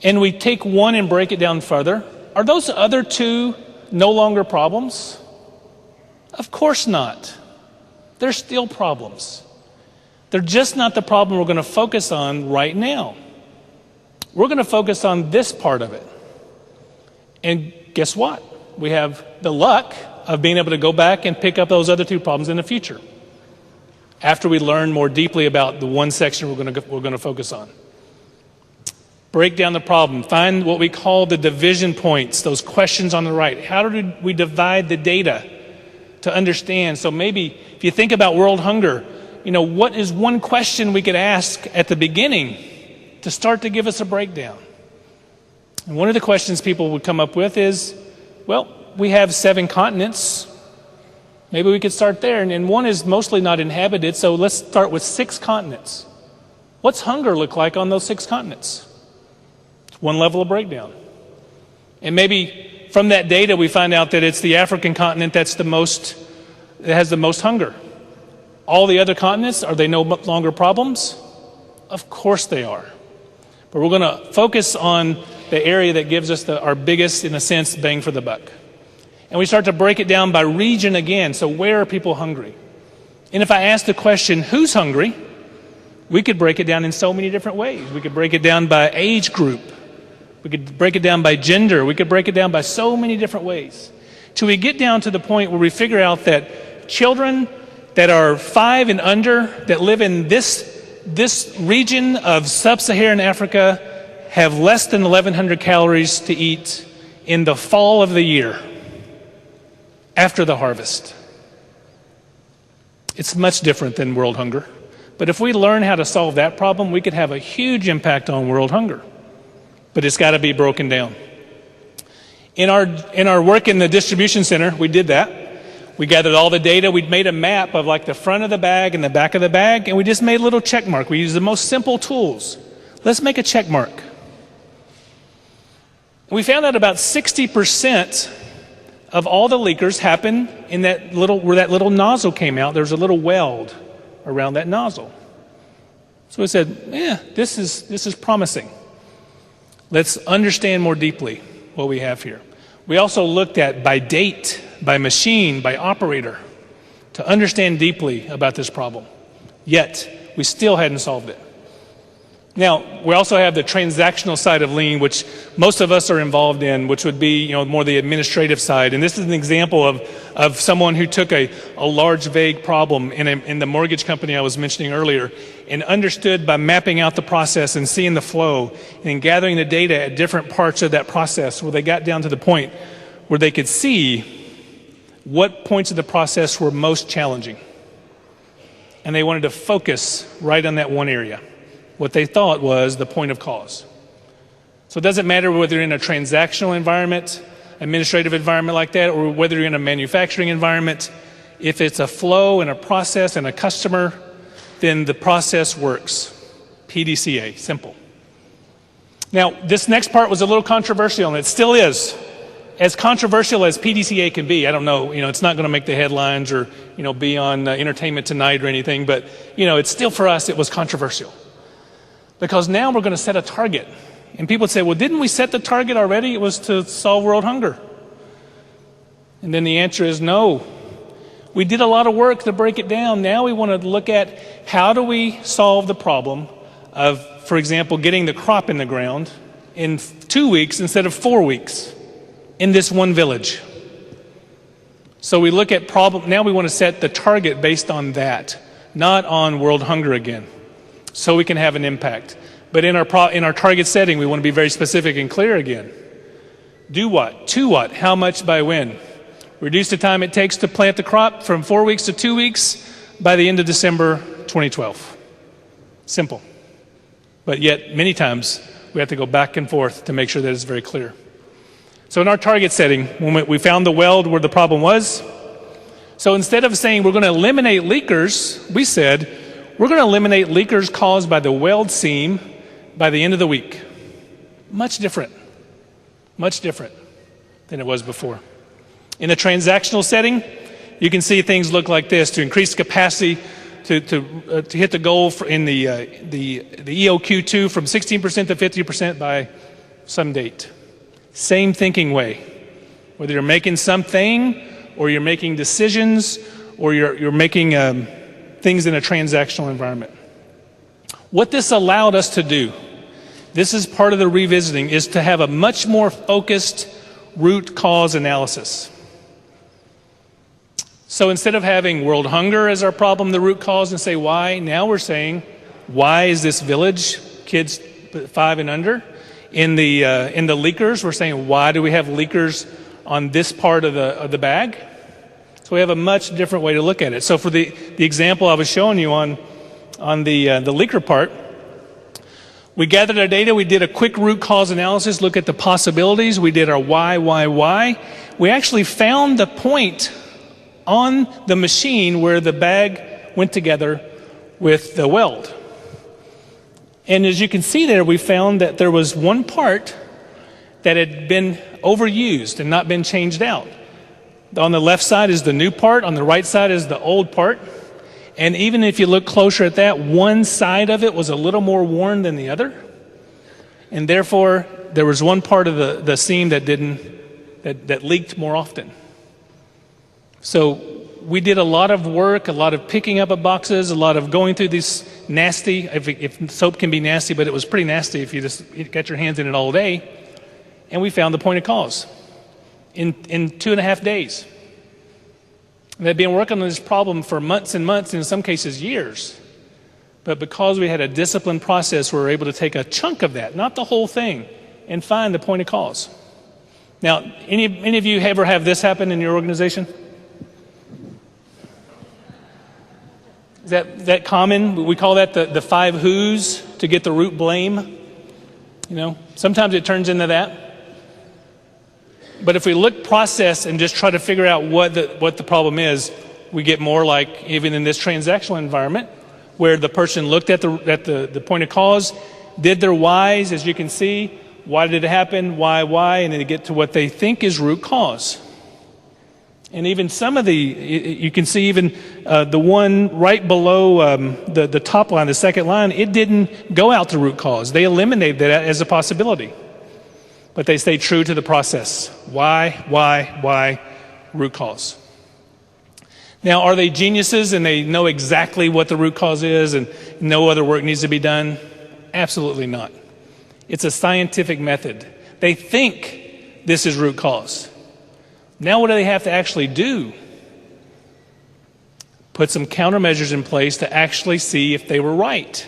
and we take one and break it down further. Are those other 2 no longer problems? Of course not. They're still problems. They're just not the problem we're going to focus on right now. We're going to focus on this part of it. And guess what? We have the luck of being able to go back and pick up those other 2 problems in the future after we learn more deeply about the one section we're going to focus on. Break down the problem. Find what we call the division points, those questions on the right. How do we divide the data to understand? So maybe if you think about world hunger, what is one question we could ask at the beginning to start to give us a breakdown? And one of the questions people would come up with is, well, we have 7 continents. Maybe we could start there. And one is mostly not inhabited, so let's start with 6 continents. What's hunger look like on those 6 continents? It's one level of breakdown. And maybe from that data we find out that it's the African continent that has the most hunger. All the other continents, are they no longer problems? Of course they are. But we're going to focus on the area that gives us our biggest, in a sense, bang for the buck. And we start to break it down by region again. So where are people hungry? And if I ask the question, who's hungry? We could break it down in so many different ways. We could break it down by age group. We could break it down by gender. We could break it down by so many different ways. Till we get down to the point where we figure out that children that are 5 and under that live in this region of sub-Saharan Africa have less than 1,100 calories to eat in the fall of the year after the harvest. It's much different than world hunger. But if we learn how to solve that problem, we could have a huge impact on world hunger. But it's got to be broken down. In our work in the distribution center, we did that. We gathered all the data. We made a map of like the front of the bag and the back of the bag, and we just made a little check mark. We used the most simple tools. Let's make a check mark. We found out about 60% of all the leakers happen in where that little nozzle came out. There's a little weld around that nozzle. So we said, this is promising. Let's understand more deeply what we have here. We also looked at by date, by machine, by operator, to understand deeply about this problem. Yet, we still hadn't solved it. Now, we also have the transactional side of lean, which most of us are involved in, which would be more the administrative side. And this is an example of someone who took a large, vague problem in the mortgage company I was mentioning earlier and understood by mapping out the process and seeing the flow and gathering the data at different parts of that process where they got down to the point where they could see what points of the process were most challenging. And they wanted to focus right on that one area, what they thought was the point of cause. So it doesn't matter whether you're in a transactional environment, administrative environment like that, or whether you're in a manufacturing environment. If it's a flow and a process and a customer, then the process works. PDCA, simple. Now, this next part was a little controversial, and it still is. As controversial as PDCA can be, I don't know, it's not going to make the headlines or, be on Entertainment Tonight or anything, but, it's still for us, it was controversial. Because now we're going to set a target. And people would say, well, didn't we set the target already? It was to solve world hunger. And then the answer is no. We did a lot of work to break it down. Now we want to look at how do we solve the problem of, for example, getting the crop in the ground in 2 weeks instead of 4 weeks in this one village. So we look at now we want to set the target based on that, not on world hunger again, so we can have an impact. But in our target setting, we want to be very specific and clear again. Do what? To what? How much by when? Reduce the time it takes to plant the crop from 4 weeks to 2 weeks by the end of December 2012. Simple. But yet, many times, we have to go back and forth to make sure that it's very clear. So in our target setting, when we found the weld where the problem was, so instead of saying we're going to eliminate leakers, we said we're going to eliminate leakers caused by the weld seam by the end of the week. Much different than it was before. In a transactional setting, you can see things look like this: to increase capacity, to hit the goal in the EOQ2 from 16% to 50% by some date. Same thinking way. Whether you're making something, or you're making decisions, or you're making things in a transactional environment. What this allowed us to do, this is part of the revisiting, is to have a much more focused root cause analysis. So instead of having world hunger as our problem, the root cause, and say why, now we're saying, why is this village, kids 5 and under? In the leakers, we're saying, why do we have leakers on this part of the bag? So we have a much different way to look at it. So for the example I was showing you on the leaker part, we gathered our data, we did a quick root cause analysis, look at the possibilities, we did our why. We actually found the point on the machine where the bag went together with the weld. And as you can see there, we found that there was one part that had been overused and not been changed out. On the left side is the new part, on the right side is the old part. And even if you look closer at that, one side of it was a little more worn than the other. And therefore, there was one part of the seam that leaked more often. So we did a lot of work, a lot of picking up of boxes, a lot of going through these nasty, if soap can be nasty, but it was pretty nasty if you just got your hands in it all day. And we found the point of cause in 2.5 days. They'd been working on this problem for months and months, and in some cases years. But because we had a disciplined process, we were able to take a chunk of that, not the whole thing, and find the point of cause. Now, any of you ever have this happen in your organization? Is that common? We call that the 5 who's to get the root blame. You know, sometimes it turns into that. But if we look process and just try to figure out what the problem is, we get more like even in this transactional environment, where the person looked at the point of cause, did their whys, as you can see, why did it happen, why, and then they get to what they think is root cause. And even some of you can see even the one right below the top line, the second line, it didn't go out to root cause. They eliminated that as a possibility. But they stay true to the process. Why, root cause. Now, are they geniuses and they know exactly what the root cause is and no other work needs to be done? Absolutely not. It's a scientific method. They think this is root cause. Now what do they have to actually do? Put some countermeasures in place to actually see if they were right.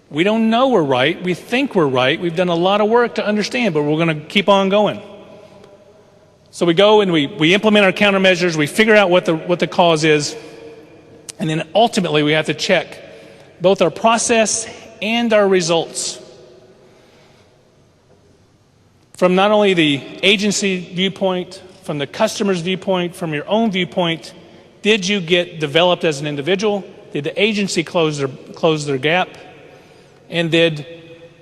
We don't know we're right. We think we're right. We've done a lot of work to understand, but we're going to keep on going. So we go and we implement our countermeasures. We figure out what the cause is. And then ultimately we have to check both our process and our results. From not only the agency viewpoint, from the customer's viewpoint, from your own viewpoint, did you get developed as an individual? Did the agency close their gap? And did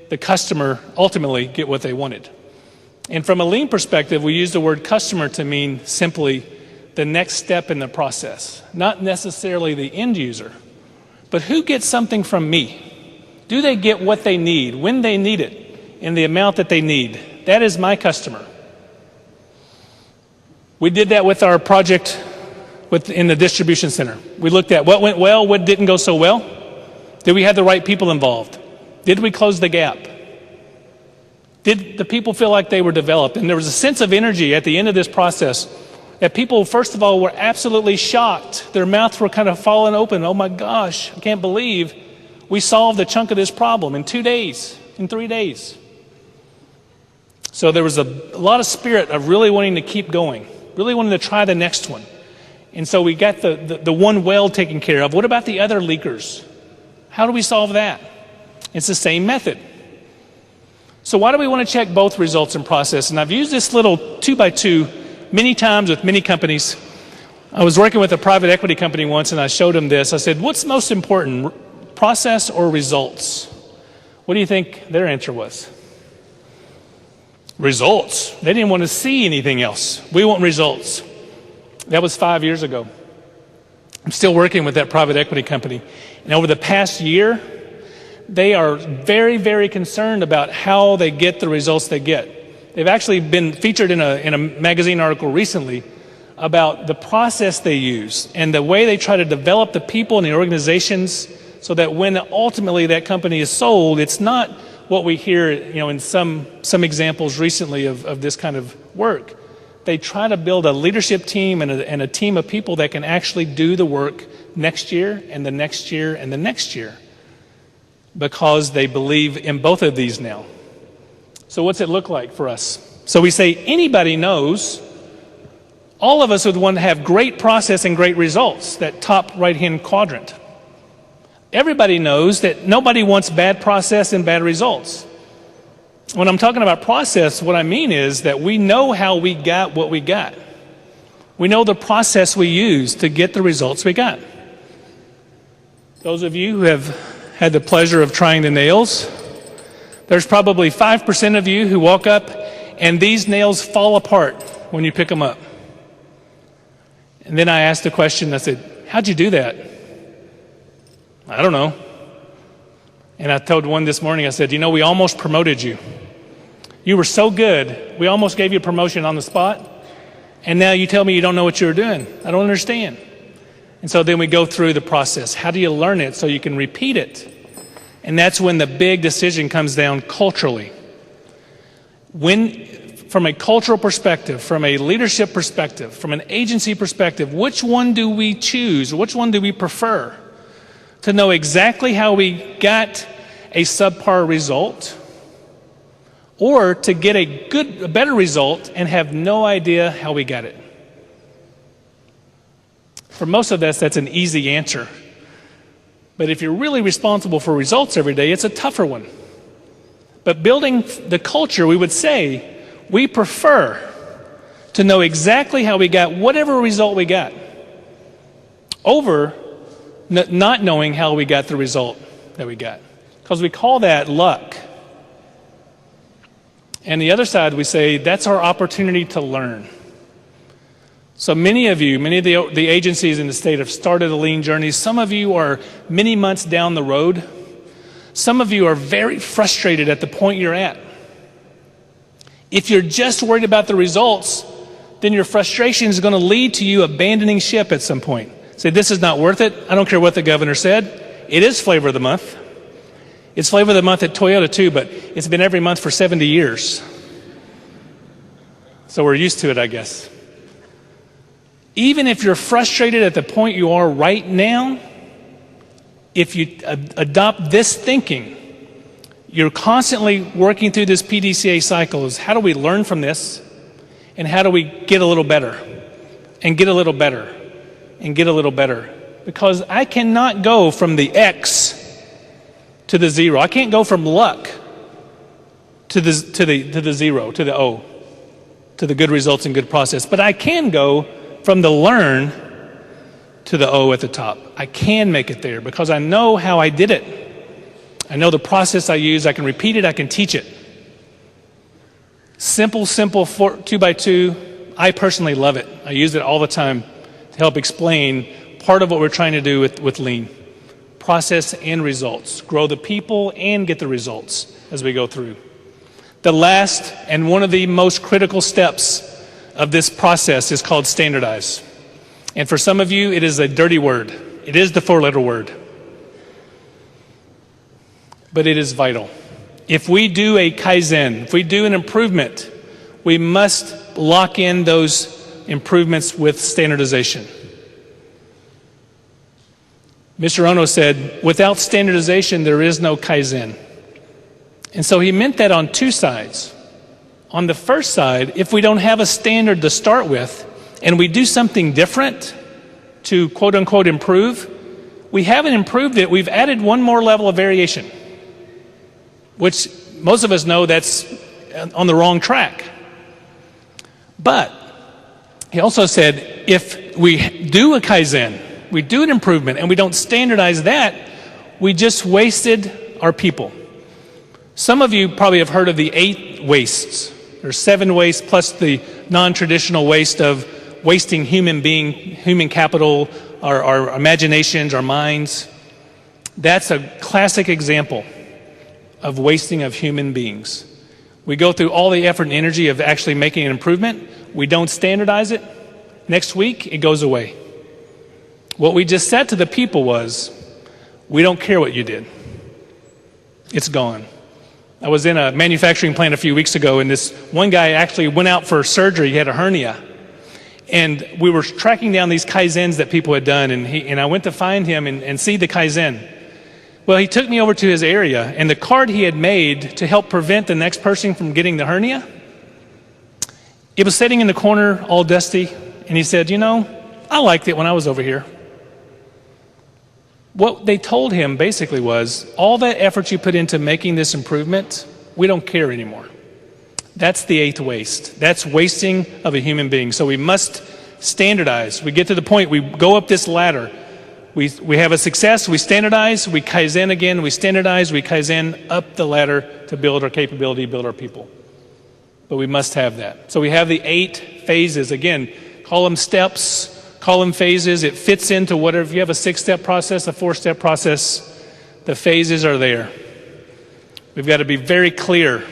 the customer ultimately get what they wanted? And from a lean perspective, we use the word customer to mean simply the next step in the process, not necessarily the end user. But who gets something from me? Do they get what they need, when they need it, in the amount that they need? That is my customer. We did that with our project in the distribution center. We looked at what went well, what didn't go so well. Did we have the right people involved? Did we close the gap? Did the people feel like they were developed? And there was a sense of energy at the end of this process that people, first of all, were absolutely shocked. Their mouths were kind of falling open. Oh my gosh, I can't believe we solved a chunk of this problem in 2 days, in 3 days. So there was a lot of spirit of really wanting to keep going, really wanting to try the next one. And so we got the one well taken care of. What about the other leakers? How do we solve that? It's the same method. So why do we want to check both results and process? And I've used this little 2x2 many times with many companies. I was working with a private equity company once and I showed them this. I said, what's most important, process or results? What do you think their answer was? Results. They didn't want to see anything else. We want results. That was 5 years ago. I'm still working with that private equity company. And over the past year, they are very, very concerned about how they get the results they get. They've actually been featured in a magazine article recently about the process they use and the way they try to develop the people and the organizations so that when ultimately that company is sold, it's not what we hear, in some examples recently of this kind of work. They try to build a leadership team and a team of people that can actually do the work next year and the next year and the next year, because they believe in both of these now. So what's it look like for us? So we say anybody knows, all of us would want to have great process and great results, that top right-hand quadrant. Everybody knows that nobody wants bad process and bad results. When I'm talking about process, what I mean is that we know how we got what we got. We know the process we use to get the results we got. Those of you who have had the pleasure of trying the nails, there's probably 5% of you who walk up and these nails fall apart when you pick them up. And then I asked the question, I said, how'd you do that? I don't know. And I told one this morning, I said, we almost promoted you. You were so good, we almost gave you a promotion on the spot, and now you tell me you don't know what you were doing. I don't understand. And so then we go through the process. How do you learn it so you can repeat it? And that's when the big decision comes down culturally. From a cultural perspective, from a leadership perspective, from an agency perspective, which one do we choose? Which one do we prefer? To know exactly how we got a subpar result, or to get a better result and have no idea how we got it? For most of us, that's an easy answer. But if you're really responsible for results every day, it's a tougher one. But building the culture, we would say, we prefer to know exactly how we got whatever result we got, over not knowing how we got the result that we got. Because we call that luck. And the other side, we say, that's our opportunity to learn. So many of the agencies in the state have started a lean journey. Some of you are many months down the road. Some of you are very frustrated at the point you're at. If you're just worried about the results, then your frustration is going to lead to you abandoning ship at some point. Say, this is not worth it. I don't care what the governor said. It is flavor of the month. It's flavor of the month at Toyota too, but it's been every month for 70 years. So we're used to it, I guess. Even if you're frustrated at the point you are right now, if you adopt this thinking, you're constantly working through this PDCA cycle. Is how do we learn from this, and how do we get a little better, and get a little better, and get a little better? Because I cannot go from the X to the zero. I can't go from luck to the zero, to the O, to the good results and good process. But I can go from the learn to the O at the top. I can make it there because I know how I did it. I know the process I use. I can repeat it. I can teach it. Simple 2x2. I personally love it. I use it all the time to help explain part of what we're trying to do with lean. Process and results. Grow the people and get the results as we go through. The last and one of the most critical steps of this process is called standardize. And for some of you, it is a dirty word. It is the 4-letter word. But it is vital. If we do a Kaizen, if we do an improvement, we must lock in those improvements with standardization. Mr. Hona said, without standardization, there is no Kaizen. And so he meant that on two sides. On the first side, if we don't have a standard to start with, and we do something different to quote unquote improve, we haven't improved it, we've added one more level of variation, which most of us know that's on the wrong track. But he also said, if we do a Kaizen, we do an improvement, and we don't standardize that, we just wasted our people. Some of you probably have heard of the 8 wastes. There's 7 wastes plus the non-traditional waste of wasting human capital, our imaginations, our minds. That's a classic example of wasting of human beings. We go through all the effort and energy of actually making an improvement. We don't standardize it. Next week, it goes away. What we just said to the people was, we don't care what you did. It's gone. I was in a manufacturing plant a few weeks ago, and this one guy actually went out for surgery. He had a hernia. And we were tracking down these Kaizens that people had done, and I went to find him and see the Kaizen. Well, he took me over to his area, and the card he had made to help prevent the next person from getting the hernia, it was sitting in the corner all dusty, and he said, I liked it when I was over here. What they told him basically was, all that effort you put into making this improvement, we don't care anymore. That's the 8th waste. That's wasting of a human being. So we must standardize. We get to the point, we go up this ladder. We have a success, we standardize, we Kaizen again, we standardize, we Kaizen up the ladder to build our capability, build our people. But we must have that. So we have the 8 phases. Again, call them steps, call them phases. It fits into whatever. If you have a 6-step process, a 4-step process, the phases are there. We've got to be very clear.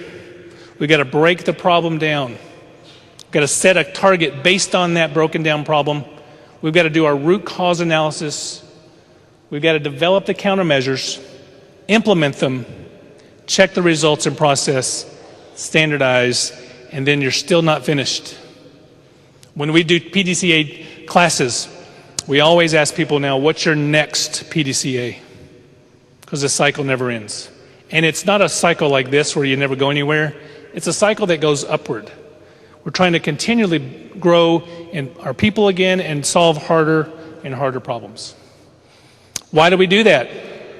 We've got to break the problem down. We've got to set a target based on that broken down problem. We've got to do our root cause analysis. We've got to develop the countermeasures, implement them, check the results and process, standardize, and then you're still not finished. When we do PDCA classes, we always ask people now, what's your next PDCA? Because the cycle never ends. And it's not a cycle like this where you never go anywhere. It's a cycle that goes upward. We're trying to continually grow in our people again and solve harder and harder problems. Why do we do that?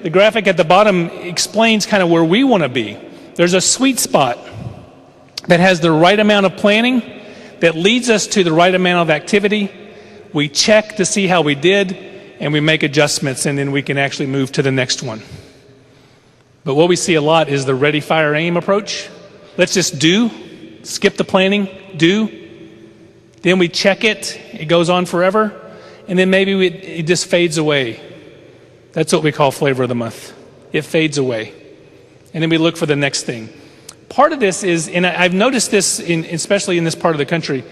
The graphic at the bottom explains kind of where we want to be. There's a sweet spot that has the right amount of planning that leads us to the right amount of activity. We check to see how we did, and we make adjustments, and then we can actually move to the next one. But what we see a lot is the ready, fire, aim approach. Let's just do, skip the planning, do. Then we check it, it goes on forever, and then maybe it just fades away. That's what we call flavor of the month. It fades away. And then we look for the next thing. Part of this is, and I've noticed this especially in this part of the country,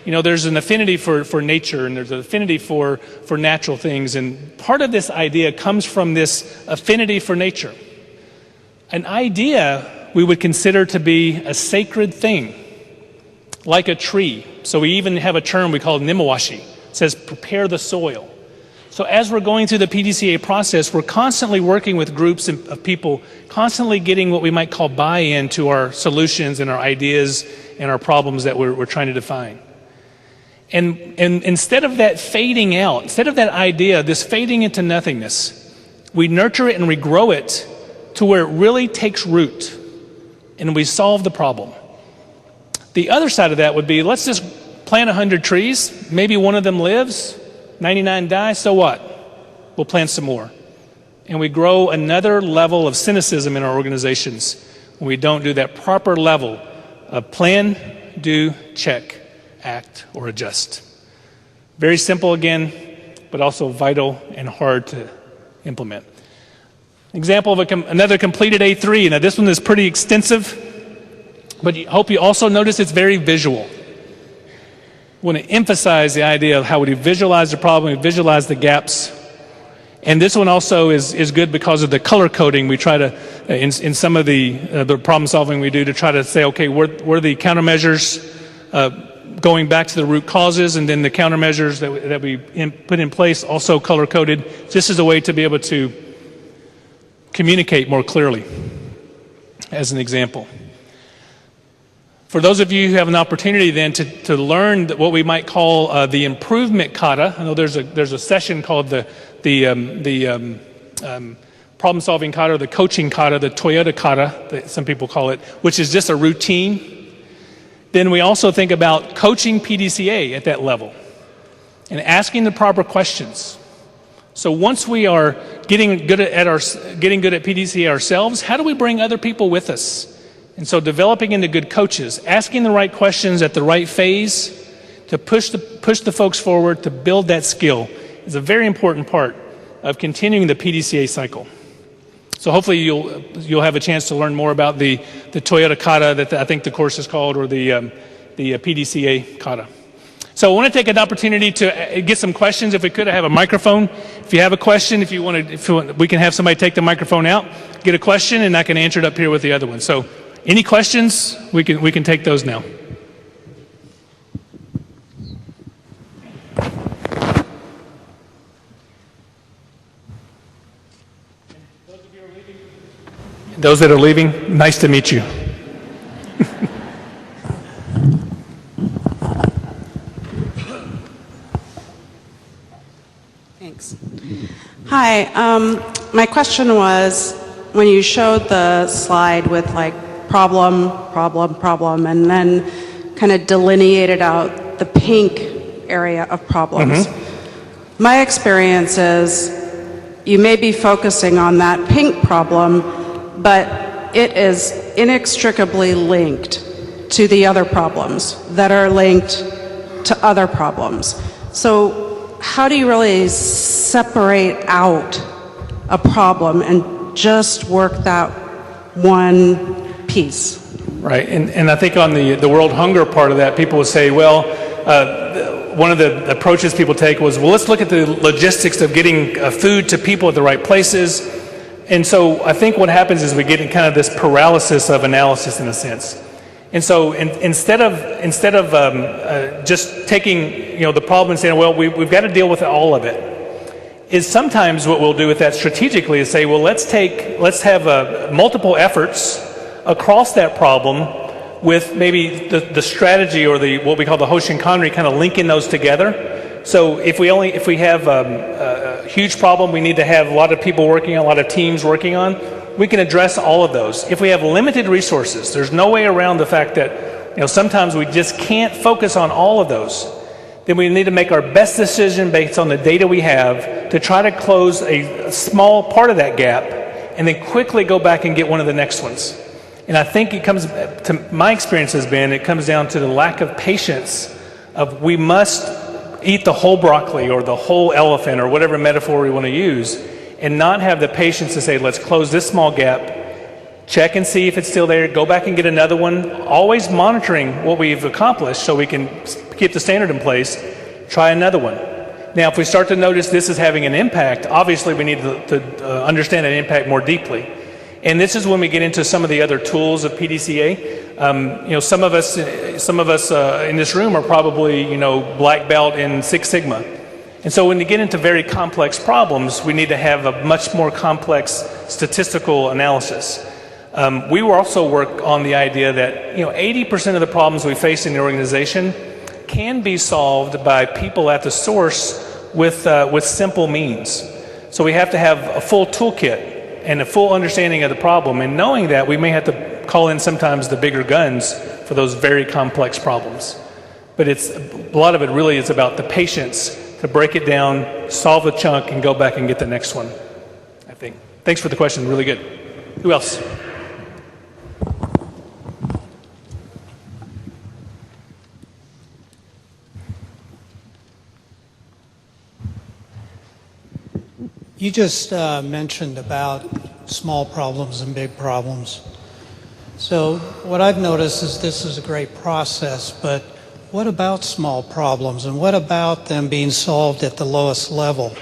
there's an affinity for nature, and there's an affinity for natural things, and part of this idea comes from this affinity for nature. An idea we would consider to be a sacred thing, like a tree. So we even have a term we call nimiwashi. It says prepare the soil. So as we're going through the PDCA process, we're constantly working with groups of people, constantly getting what we might call buy-in to our solutions and our ideas and our problems that we're trying to define. And instead of that fading out, instead of that idea, this fading into nothingness, we nurture it and we grow it to where it really takes root and we solve the problem. The other side of that would be, let's just plant 100 trees. Maybe one of them lives, 99 die, so what? We'll plant some more. And we grow another level of cynicism in our organizations when we don't do that proper level of plan, do, check, act, or adjust. Very simple again, but also vital and hard to implement. Example of another completed A3. Now this one is pretty extensive, but I hope you also notice it's very visual. We want to emphasize the idea of how we visualize the problem, we visualize the gaps. And this one also is good because of the color coding. We try to, in some of the problem solving we do, to try to say, okay, where are the countermeasures going back to the root causes, and then the countermeasures that we put in place also color coded. This is a way to be able to communicate more clearly, as an example. For those of you who have an opportunity then to learn what we might call the improvement kata, I know there's a session called the problem solving kata, or the coaching kata, the Toyota kata, that some people call it, which is just a routine. Then we also think about coaching PDCA at that level and asking the proper questions. So once we are getting good at PDCA ourselves, how do we bring other people with us? And so developing into good coaches, asking the right questions at the right phase to push the folks forward to build that skill is a very important part of continuing the PDCA cycle. So hopefully you'll have a chance to learn more about the Toyota Kata that I think the course is called, or the PDCA Kata. So I want to take an opportunity to get some questions. If we could, I have a microphone. If you have a question, if you want, we can have somebody take the microphone out, get a question, and I can answer it up here with the other one. So any questions, we can take those now. Those that are leaving, nice to meet you. Thanks. Hi, my question was, when you showed the slide with like problem, and then kind of delineated out the pink area of problems. My experience is you may be focusing on that pink problem, but it is inextricably linked to the other problems that are linked to other problems. So how do you really separate out a problem and just work that one piece? Right, and I think on the world hunger part of that, people would say, well, one of the approaches people take was, well, let's look at the logistics of getting food to people at the right places. And so I think what happens is we get in kind of this paralysis of analysis in a sense. And so instead of just taking the problem and saying, well, we've got to deal with all of it, is sometimes what we'll do with that strategically is say, well, let's have multiple efforts across that problem with maybe the strategy or what we call the Hoshinkanri, kind of linking those together. So if we have a huge problem we need to have a lot of people working on, a lot of teams working on, we can address all of those. If we have limited resources, there's no way around the fact that sometimes we just can't focus on all of those. Then we need to make our best decision based on the data we have to try to close a small part of that gap and then quickly go back and get one of the next ones. And I think it comes to my experience has been, it comes down to the lack of patience of we must eat the whole broccoli or the whole elephant or whatever metaphor we want to use, and not have the patience to say, let's close this small gap, check and see if it's still there, go back and get another one, always monitoring what we've accomplished so we can keep the standard in place, try another one. Now, if we start to notice this is having an impact, obviously we need to understand that impact more deeply. And this is when we get into some of the other tools of PDCA. Some of us in this room are probably, black belt in Six Sigma. And so when you get into very complex problems, we need to have a much more complex statistical analysis. We will also work on the idea that, 80% of the problems we face in the organization can be solved by people at the source with simple means. So we have to have a full toolkit and a full understanding of the problem, and knowing that we may have to call in sometimes the bigger guns for those very complex problems. But a lot of it really is about the patience to break it down, solve a chunk, and go back and get the next one, I think. Thanks for the question, really good. Who else? You just mentioned about small problems and big problems. So what I've noticed is this is a great process, but what about small problems, and what about them being solved at the lowest level?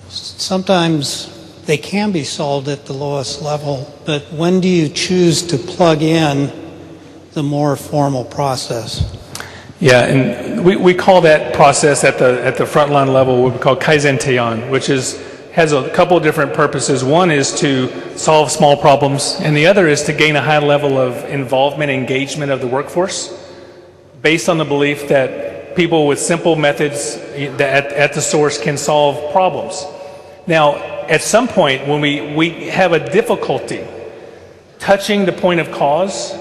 Sometimes they can be solved at the lowest level, but when do you choose to plug in the more formal process? Yeah, and we call that process at the frontline level what we call Kaizen Teian, which has a couple of different purposes. One is to solve small problems, and the other is to gain a high level of involvement and engagement of the workforce based on the belief that people with simple methods at the source can solve problems. Now, at some point when we have a difficulty touching the point of cause,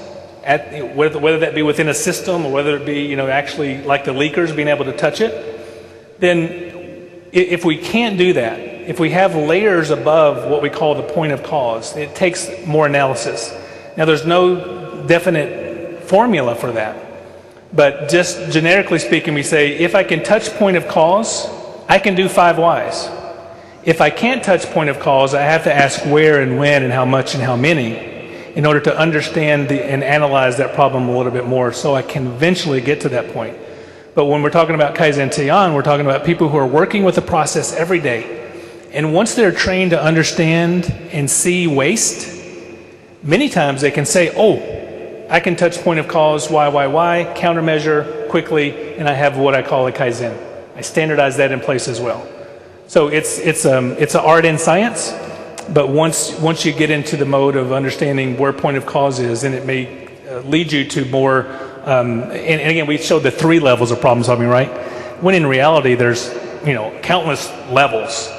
whether that be within a system or whether it be actually like the leakers being able to touch it, then if we can't do that, if we have layers above what we call the point of cause, it takes more analysis. Now, there's no definite formula for that. But just generically speaking, we say, if I can touch point of cause, I can do 5 whys. If I can't touch point of cause, I have to ask where and when and how much and how many in order to understand and analyze that problem a little bit more so I can eventually get to that point. But when we're talking about Kaizen Tian, we're talking about people who are working with the process every day. And once they're trained to understand and see waste, many times they can say, oh, I can touch point of cause, why, countermeasure quickly, and I have what I call a Kaizen. I standardize that in place as well. So it's an art and science, but once you get into the mode of understanding where point of cause is, then it may lead you to more, and again, we showed the 3 levels of problem solving, right? When in reality, there's, countless levels.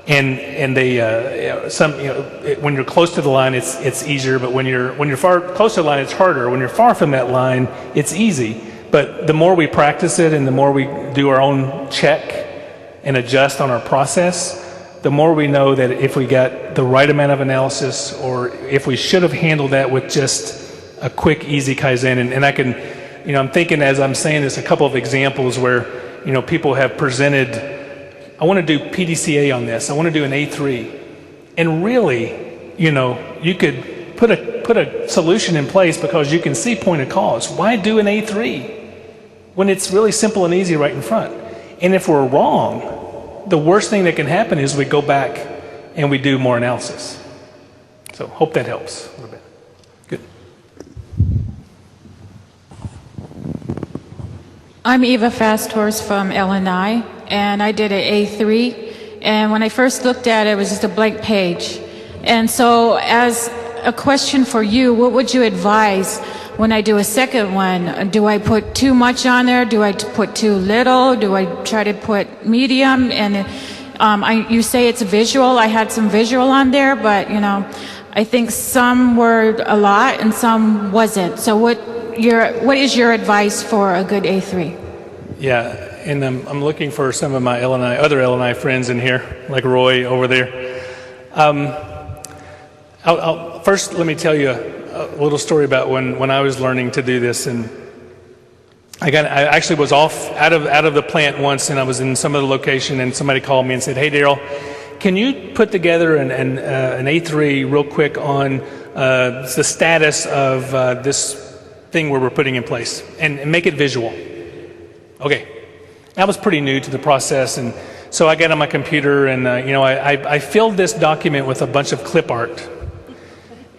And they when you're close to the line, it's easier. But when you're far close to the line, it's harder. When you're far from that line, it's easy. But the more we practice it, and the more we do our own check and adjust on our process, the more we know that if we got the right amount of analysis, or if we should have handled that with just a quick, easy Kaizen. And I can, I'm thinking as I'm saying this, a couple of examples where people have presented. I want to do PDCA on this. I want to do an A3. And really, you could put a solution in place because you can see point of cause. Why do an A3 when it's really simple and easy right in front? And if we're wrong, the worst thing that can happen is we go back and we do more analysis. So hope that helps a little bit. Good. I'm Eva Fasthorst from LNI, and I did an A3. And when I first looked at it, it was just a blank page. And so as a question for you, what would you advise when I do a second one? Do I put too much on there? Do I put too little? Do I try to put medium? And you say it's visual. I had some visual on there, but I think some were a lot and some wasn't. So what is your advice for a good A3? Yeah, and I'm looking for some of my other LNI friends in here, like Roy over there. First, let me tell you a little story about when I was learning to do this. And I actually was out of the plant once, and I was in some other location, and somebody called me and said, "Hey, Darril, can you put together an A3 real quick on the status of this thing where we're putting in place and make it visual?" Okay, I was pretty new to the process, and so I got on my computer and I filled this document with a bunch of clip art,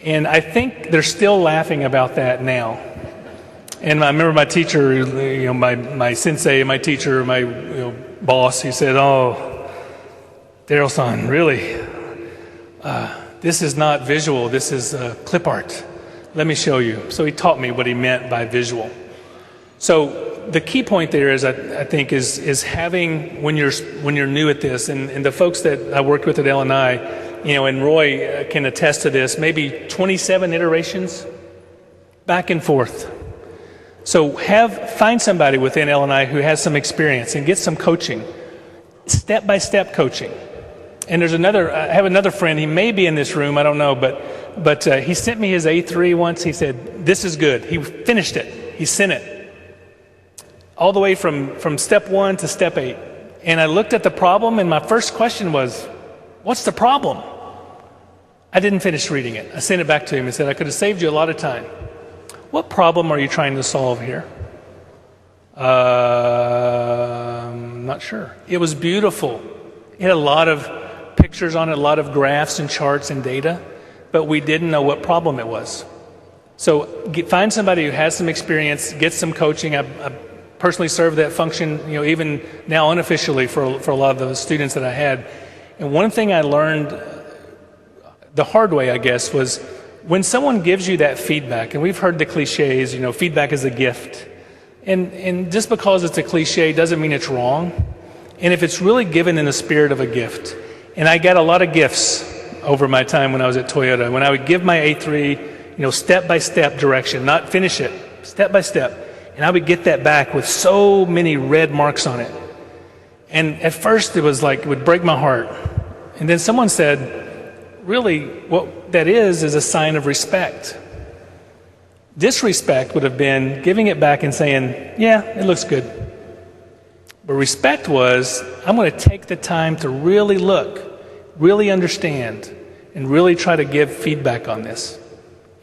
and I think they're still laughing about that now. And I remember my teacher, my sensei, my teacher, my boss, he said, "Oh, Darril-san, really? This is not visual. This is clip art. Let me show you." So he taught me what he meant by visual. So the key point there is, I think, is having, when you're new at this, and the folks that I worked with at LNI, and Roy can attest to this, maybe 27 iterations back and forth. So find somebody within LNI who has some experience and get some coaching, step-by-step coaching. And I have another friend, he may be in this room, I don't know, but he sent me his A3 once. He said, "This is good." He finished it. He sent it all the way from step 1 to step 8. And I looked at the problem, and my first question was, "What's the problem?" I didn't finish reading it. I sent it back to him and said, "I could have saved you a lot of time. What problem are you trying to solve here?" Not sure. It was beautiful. It had a lot of pictures on it, a lot of graphs and charts and data, but we didn't know what problem it was. So find somebody who has some experience, get some coaching. I personally served that function, even now unofficially for a lot of the students that I had. And one thing I learned the hard way, I guess, was when someone gives you that feedback, and we've heard the cliches, feedback is a gift. And just because it's a cliche doesn't mean it's wrong. And if it's really given in the spirit of a gift, and I got a lot of gifts over my time when I was at Toyota, when I would give my A3, step-by-step direction, not finish it, step-by-step, and I would get that back with so many red marks on it. And at first it was like, it would break my heart. And then someone said, really, what that is a sign of respect. Disrespect would have been giving it back and saying, yeah, it looks good. But respect was, I'm going to take the time to really look, really understand, and really try to give feedback on this.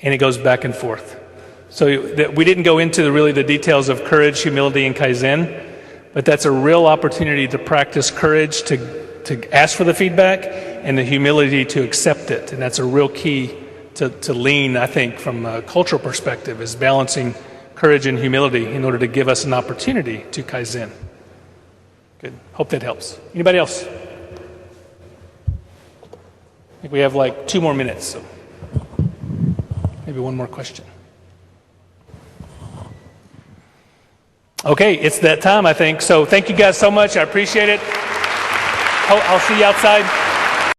And it goes back and forth. So we didn't go into the details of courage, humility, and Kaizen, but that's a real opportunity to practice courage, to ask for the feedback, and the humility to accept it. And that's a real key to lean, I think, from a cultural perspective, is balancing courage and humility in order to give us an opportunity to Kaizen. Good. Hope that helps. Anybody else? I think we have like 2 more minutes, so maybe one more question. Okay, it's that time, I think. So thank you guys so much. I appreciate it. I'll see you outside.